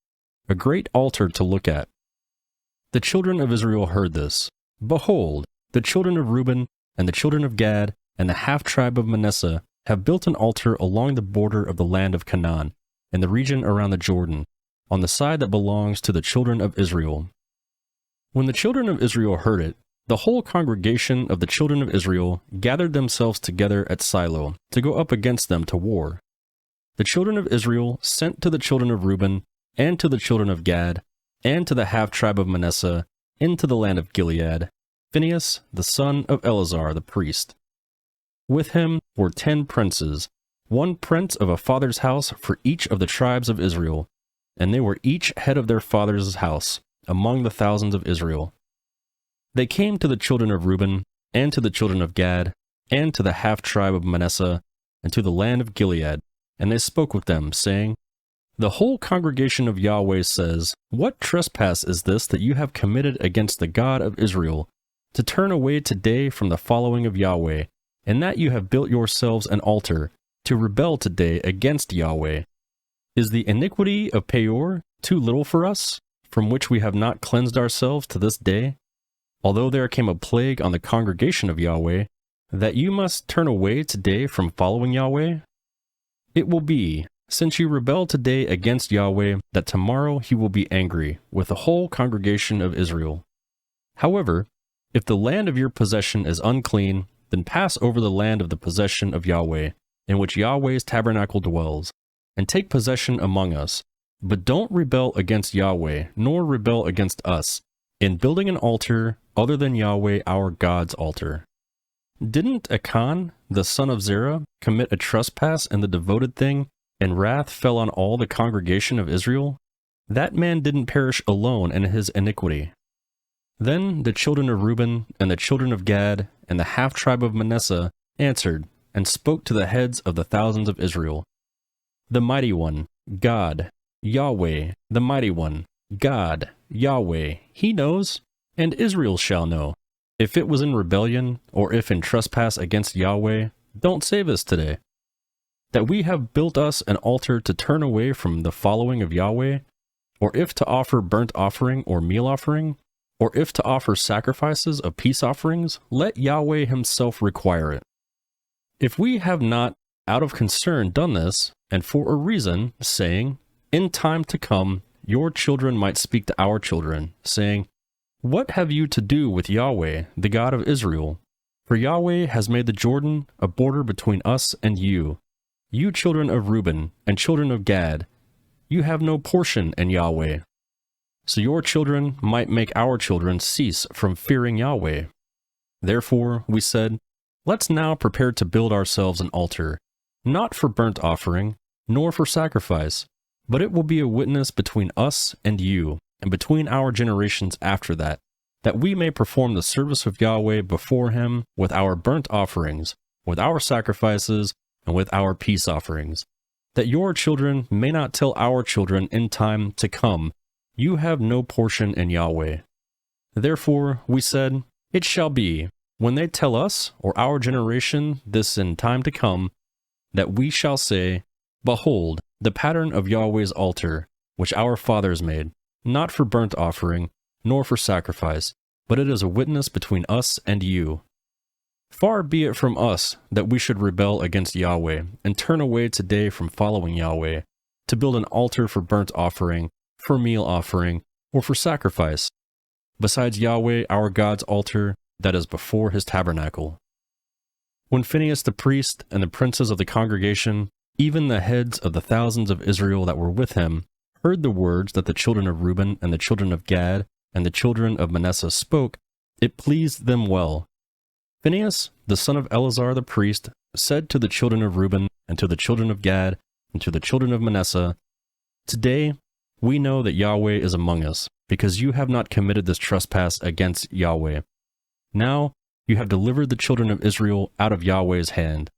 a great altar to look at. The children of Israel heard this. Behold, the children of Reuben and the children of Gad and the half-tribe of Manasseh have built an altar along the border of the land of Canaan, in the region around the Jordan, on the side that belongs to the children of Israel. When the children of Israel heard it, the whole congregation of the children of Israel gathered themselves together at Silo to go up against them to war. The children of Israel sent to the children of Reuben and to the children of Gad and to the half-tribe of Manasseh into the land of Gilead, Phinehas, the son of Eleazar the priest. With him were 10 princes, 1 prince of a father's house for each of the tribes of Israel, and they were each head of their father's house among the thousands of Israel. They came to the children of Reuben, and to the children of Gad, and to the half-tribe of Manasseh, and to the land of Gilead, and they spoke with them, saying, The whole congregation of Yahweh says, What trespass is this that you have committed against the God of Israel, to turn away today from the following of Yahweh, and that you have built yourselves an altar, to rebel today against Yahweh. Is the iniquity of Peor too little for us, from which we have not cleansed ourselves to this day? Although there came a plague on the congregation of Yahweh, that you must turn away today from following Yahweh? It will be, since you rebel today against Yahweh, that tomorrow he will be angry with the whole congregation of Israel. However, if the land of your possession is unclean, then pass over the land of the possession of Yahweh, in which Yahweh's tabernacle dwells, and take possession among us. But don't rebel against Yahweh, nor rebel against us, in building an altar other than Yahweh our God's altar. Didn't Achan, the son of Zerah, commit a trespass in the devoted thing, and wrath fell on all the congregation of Israel? That man didn't perish alone in his iniquity. Then the children of Reuben and the children of Gad and the half-tribe of Manasseh answered and spoke to the heads of the thousands of Israel. The Mighty One, God, Yahweh, the Mighty One, God, Yahweh, he knows, and Israel shall know. If it was in rebellion, or if in trespass against Yahweh, don't save us today. That we have built us an altar to turn away from the following of Yahweh, or if to offer burnt offering or meal offering, or if to offer sacrifices of peace offerings, let Yahweh himself require it. If we have not, out of concern, done this, and for a reason, saying, in time to come, your children might speak to our children, saying, what have you to do with Yahweh, the God of Israel? For Yahweh has made the Jordan a border between us and you. You children of Reuben and children of Gad, you have no portion in Yahweh. So your children might make our children cease from fearing Yahweh. Therefore, we said, let's now prepare to build ourselves an altar, not for burnt offering, nor for sacrifice, but it will be a witness between us and you, and between our generations after that we may perform the service of Yahweh before him with our burnt offerings, with our sacrifices, and with our peace offerings, that your children may not tell our children in time to come, you have no portion in Yahweh. Therefore, we said, it shall be, when they tell us, or our generation, this in time to come, that we shall say, behold, the pattern of Yahweh's altar, which our fathers made, not for burnt offering, nor for sacrifice, but it is a witness between us and you. Far be it from us that we should rebel against Yahweh, and turn away today from following Yahweh, to build an altar for burnt offering, for meal offering, or for sacrifice, besides Yahweh our God's altar that is before his tabernacle. When Phinehas the priest and the princes of the congregation, even the heads of the thousands of Israel that were with him, heard the words that the children of Reuben and the children of Gad and the children of Manasseh spoke, it pleased them well. Phinehas, the son of Eleazar the priest, said to the children of Reuben and to the children of Gad and to the children of Manasseh, today we know that Yahweh is among us, because you have not committed this trespass against Yahweh. Now you have delivered the children of Israel out of Yahweh's hand.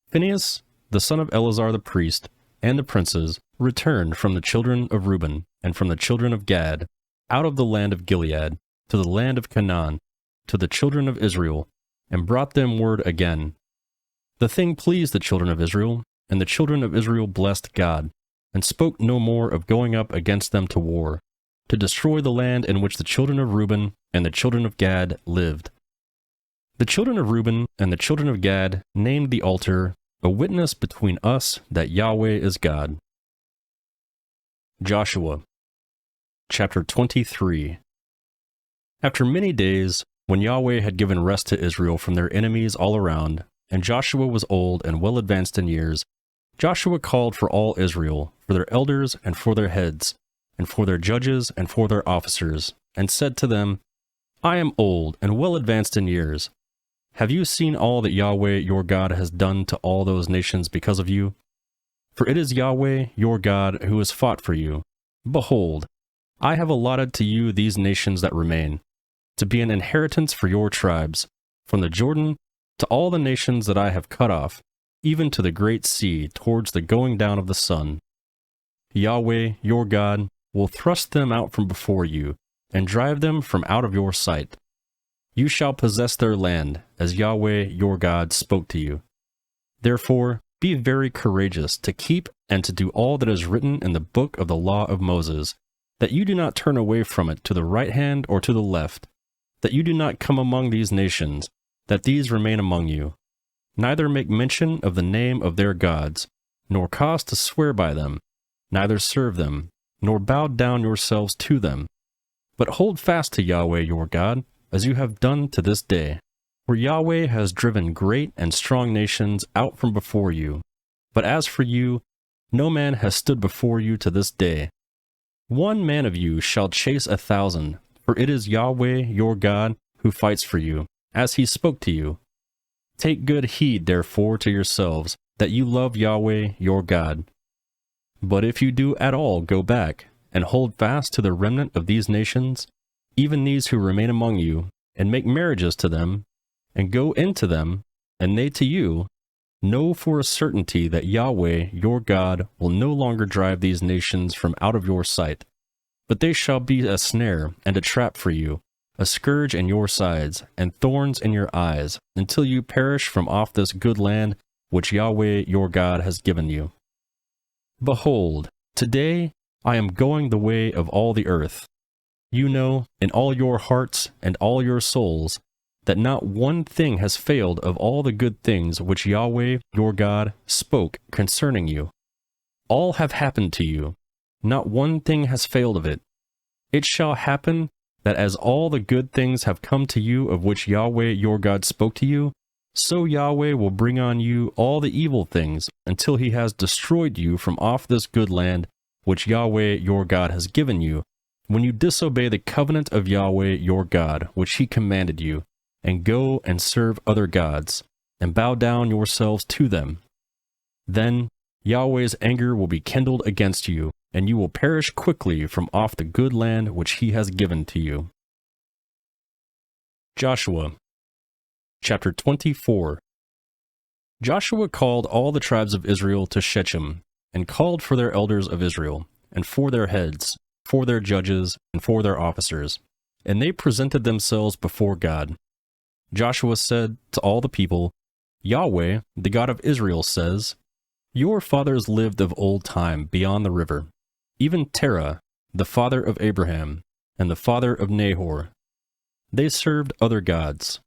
Phinehas, the son of Eleazar the priest, and the princes returned from the children of Reuben and from the children of Gad, out of the land of Gilead, to the land of Canaan, to the children of Israel, and brought them word again. The thing pleased the children of Israel, and the children of Israel blessed God, and spoke no more of going up against them to war, to destroy the land in which the children of Reuben and the children of Gad lived. The children of Reuben and the children of Gad named the altar, a witness between us that Yahweh is God. Joshua, chapter 23. After many days, when Yahweh had given rest to Israel from their enemies all around, and Joshua was old and well advanced in years, Joshua called for all Israel, for their elders and for their heads, and for their judges and for their officers, and said to them, I am old and well advanced in years. Have you seen all that Yahweh your God has done to all those nations because of you? For it is Yahweh your God who has fought for you. Behold, I have allotted to you these nations that remain, to be an inheritance for your tribes, from the Jordan to all the nations that I have cut off, even to the great sea towards the going down of the sun. Yahweh your God will thrust them out from before you, and drive them from out of your sight. You shall possess their land, as Yahweh your God spoke to you. Therefore, be very courageous to keep and to do all that is written in the book of the law of Moses, that you do not turn away from it to the right hand or to the left, that you do not come among these nations, that these remain among you. Neither make mention of the name of their gods, nor cause to swear by them, neither serve them, nor bow down yourselves to them. But hold fast to Yahweh your God, as you have done to this day. For Yahweh has driven great and strong nations out from before you. But as for you, no man has stood before you to this day. 1 man of you shall chase 1,000, for it is Yahweh your God who fights for you, as he spoke to you. Take good heed, therefore, to yourselves, that you love Yahweh your God. But if you do at all go back, and hold fast to the remnant of these nations, even these who remain among you, and make marriages to them, and go into them, and they to you, know for a certainty that Yahweh your God will no longer drive these nations from out of your sight, but they shall be a snare and a trap for you, a scourge in your sides, and thorns in your eyes, until you perish from off this good land which Yahweh your God has given you. Behold, today I am going the way of all the earth. You know, in all your hearts and all your souls, that not one thing has failed of all the good things which Yahweh your God spoke concerning you. All have happened to you, not one thing has failed of it. It shall happen that as all the good things have come to you of which Yahweh your God spoke to you, so Yahweh will bring on you all the evil things until he has destroyed you from off this good land which Yahweh your God has given you, when you disobey the covenant of Yahweh your God which he commanded you, and go and serve other gods, and bow down yourselves to them. Then Yahweh's anger will be kindled against you, and you will perish quickly from off the good land which he has given to you. Joshua Chapter 24. Joshua called all the tribes of Israel to Shechem, and called for their elders of Israel, and for their heads, for their judges, and for their officers. And they presented themselves before God. Joshua said to all the people, Yahweh, the God of Israel, says, Your fathers lived of old time beyond the river, even Terah, the father of Abraham, and the father of Nahor. They served other gods.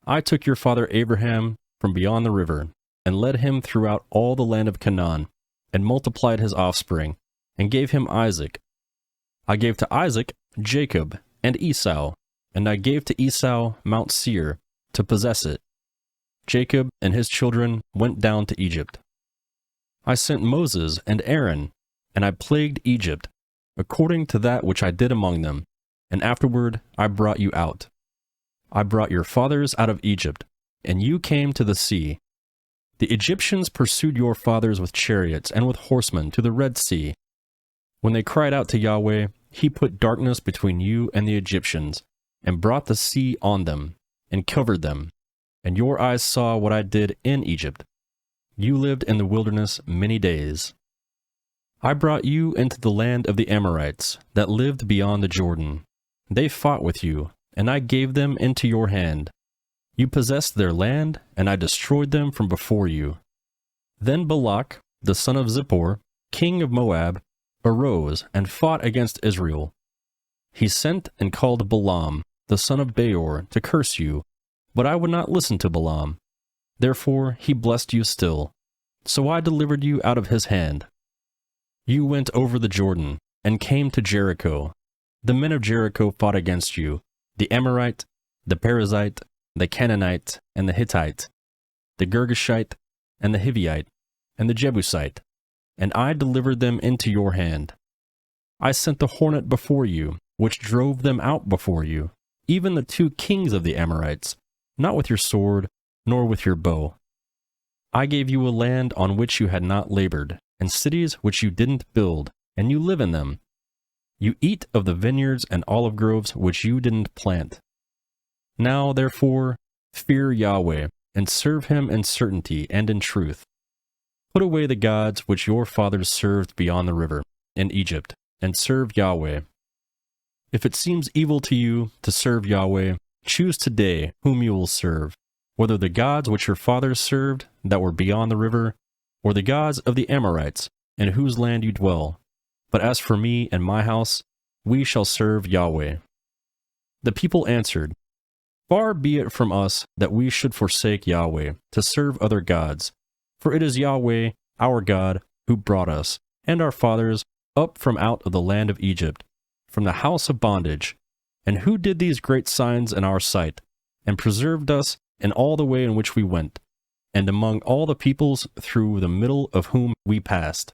I took your father Abraham from beyond the river, and led him throughout all the land of Canaan, and multiplied his offspring, and gave him Isaac. I gave to Isaac Jacob and Esau, and I gave to Esau Mount Seir to possess it. Jacob and his children went down to Egypt. I sent Moses and Aaron, and I plagued Egypt, according to that which I did among them, and afterward I brought you out. I brought your fathers out of Egypt, and you came to the sea. The Egyptians pursued your fathers with chariots and with horsemen to the Red Sea. When they cried out to Yahweh, he put darkness between you and the Egyptians, and brought the sea on them, and covered them. And your eyes saw what I did in Egypt. You lived in the wilderness many days. I brought you into the land of the Amorites, that lived beyond the Jordan. They fought with you, and I gave them into your hand. You possessed their land, and I destroyed them from before you. Then Balak, the son of Zippor, king of Moab, arose and fought against Israel. He sent and called Balaam, the son of Beor, to curse you, but I would not listen to Balaam. Therefore he blessed you still. So I delivered you out of his hand. You went over the Jordan, and came to Jericho. The men of Jericho fought against you, the Amorite, the Perizzite, the Canaanite, and the Hittite, the Girgashite, and the Hivite, and the Jebusite, and I delivered them into your hand. I sent the hornet before you, which drove them out before you, even the 2 kings of the Amorites, not with your sword, nor with your bow. I gave you a land on which you had not labored, and cities which you didn't build, and you live in them. You eat of the vineyards and olive groves which you didn't plant. Now, therefore, fear Yahweh, and serve him in certainty and in truth. Put away the gods which your fathers served beyond the river, in Egypt, and serve Yahweh. If it seems evil to you to serve Yahweh, choose today whom you will serve, whether the gods which your fathers served that were beyond the river, or the gods of the Amorites, in whose land you dwell. But as for me and my house, we shall serve Yahweh." The people answered, "Far be it from us that we should forsake Yahweh to serve other gods, for it is Yahweh, our God, who brought us and our fathers up from out of the land of Egypt, from the house of bondage, and who did these great signs in our sight, and preserved us in all the way in which we went, and among all the peoples through the middle of whom we passed.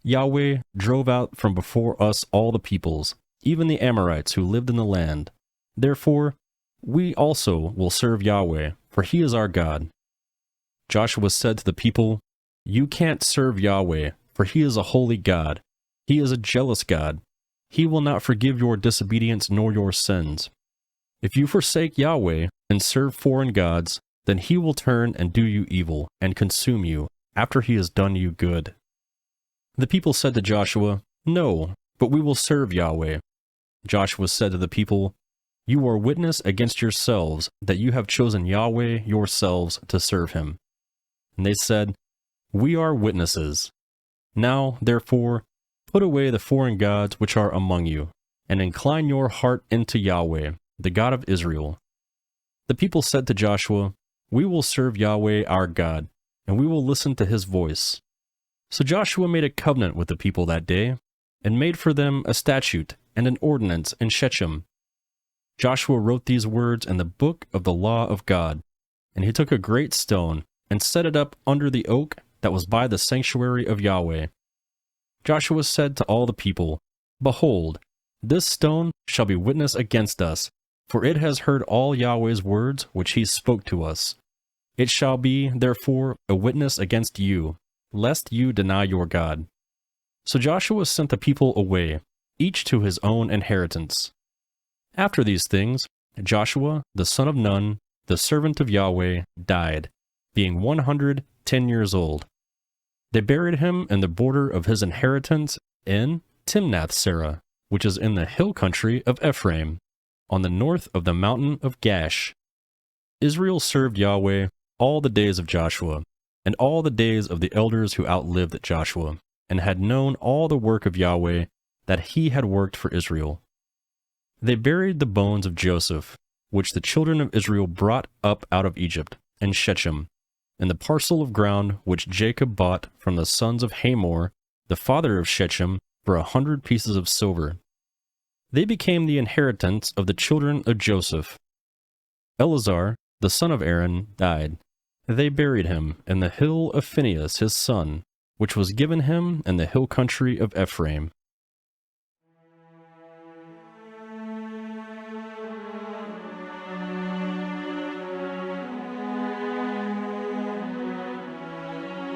Yahweh drove out from before us all the peoples, even the Amorites who lived in the land. Therefore, we also will serve Yahweh, for he is our God." Joshua said to the people, "You can't serve Yahweh, for he is a holy God. He is a jealous God. He will not forgive your disobedience nor your sins. If you forsake Yahweh and serve foreign gods, then he will turn and do you evil and consume you after he has done you good." The people said to Joshua, "No, but we will serve Yahweh." Joshua said to the people, "You are witness against yourselves that you have chosen Yahweh yourselves to serve him." And they said, "We are witnesses. Now, therefore, put away the foreign gods which are among you, and incline your heart into Yahweh, the God of Israel." The people said to Joshua, "We will serve Yahweh our God, and we will listen to his voice." So Joshua made a covenant with the people that day, and made for them a statute and an ordinance in Shechem. Joshua wrote these words in the book of the law of God, and he took a great stone and set it up under the oak that was by the sanctuary of Yahweh. Joshua said to all the people, "Behold, this stone shall be witness against us, for it has heard all Yahweh's words which he spoke to us. It shall be, therefore, a witness against you, lest you deny your God." So Joshua sent the people away, each to his own inheritance. After these things, Joshua, the son of Nun, the servant of Yahweh, died, being 110 years old. They buried him in the border of his inheritance in Timnath-serah, which is in the hill country of Ephraim, on the north of the mountain of Gash. Israel served Yahweh all the days of Joshua, and all the days of the elders who outlived Joshua, and had known all the work of Yahweh that he had worked for Israel. They buried the bones of Joseph, which the children of Israel brought up out of Egypt, in Shechem, in the parcel of ground which Jacob bought from the sons of Hamor, the father of Shechem, for 100 pieces of silver. They became the inheritance of the children of Joseph. Eleazar, the son of Aaron, died. They buried him in the hill of Phinehas his son, which was given him in the hill country of Ephraim.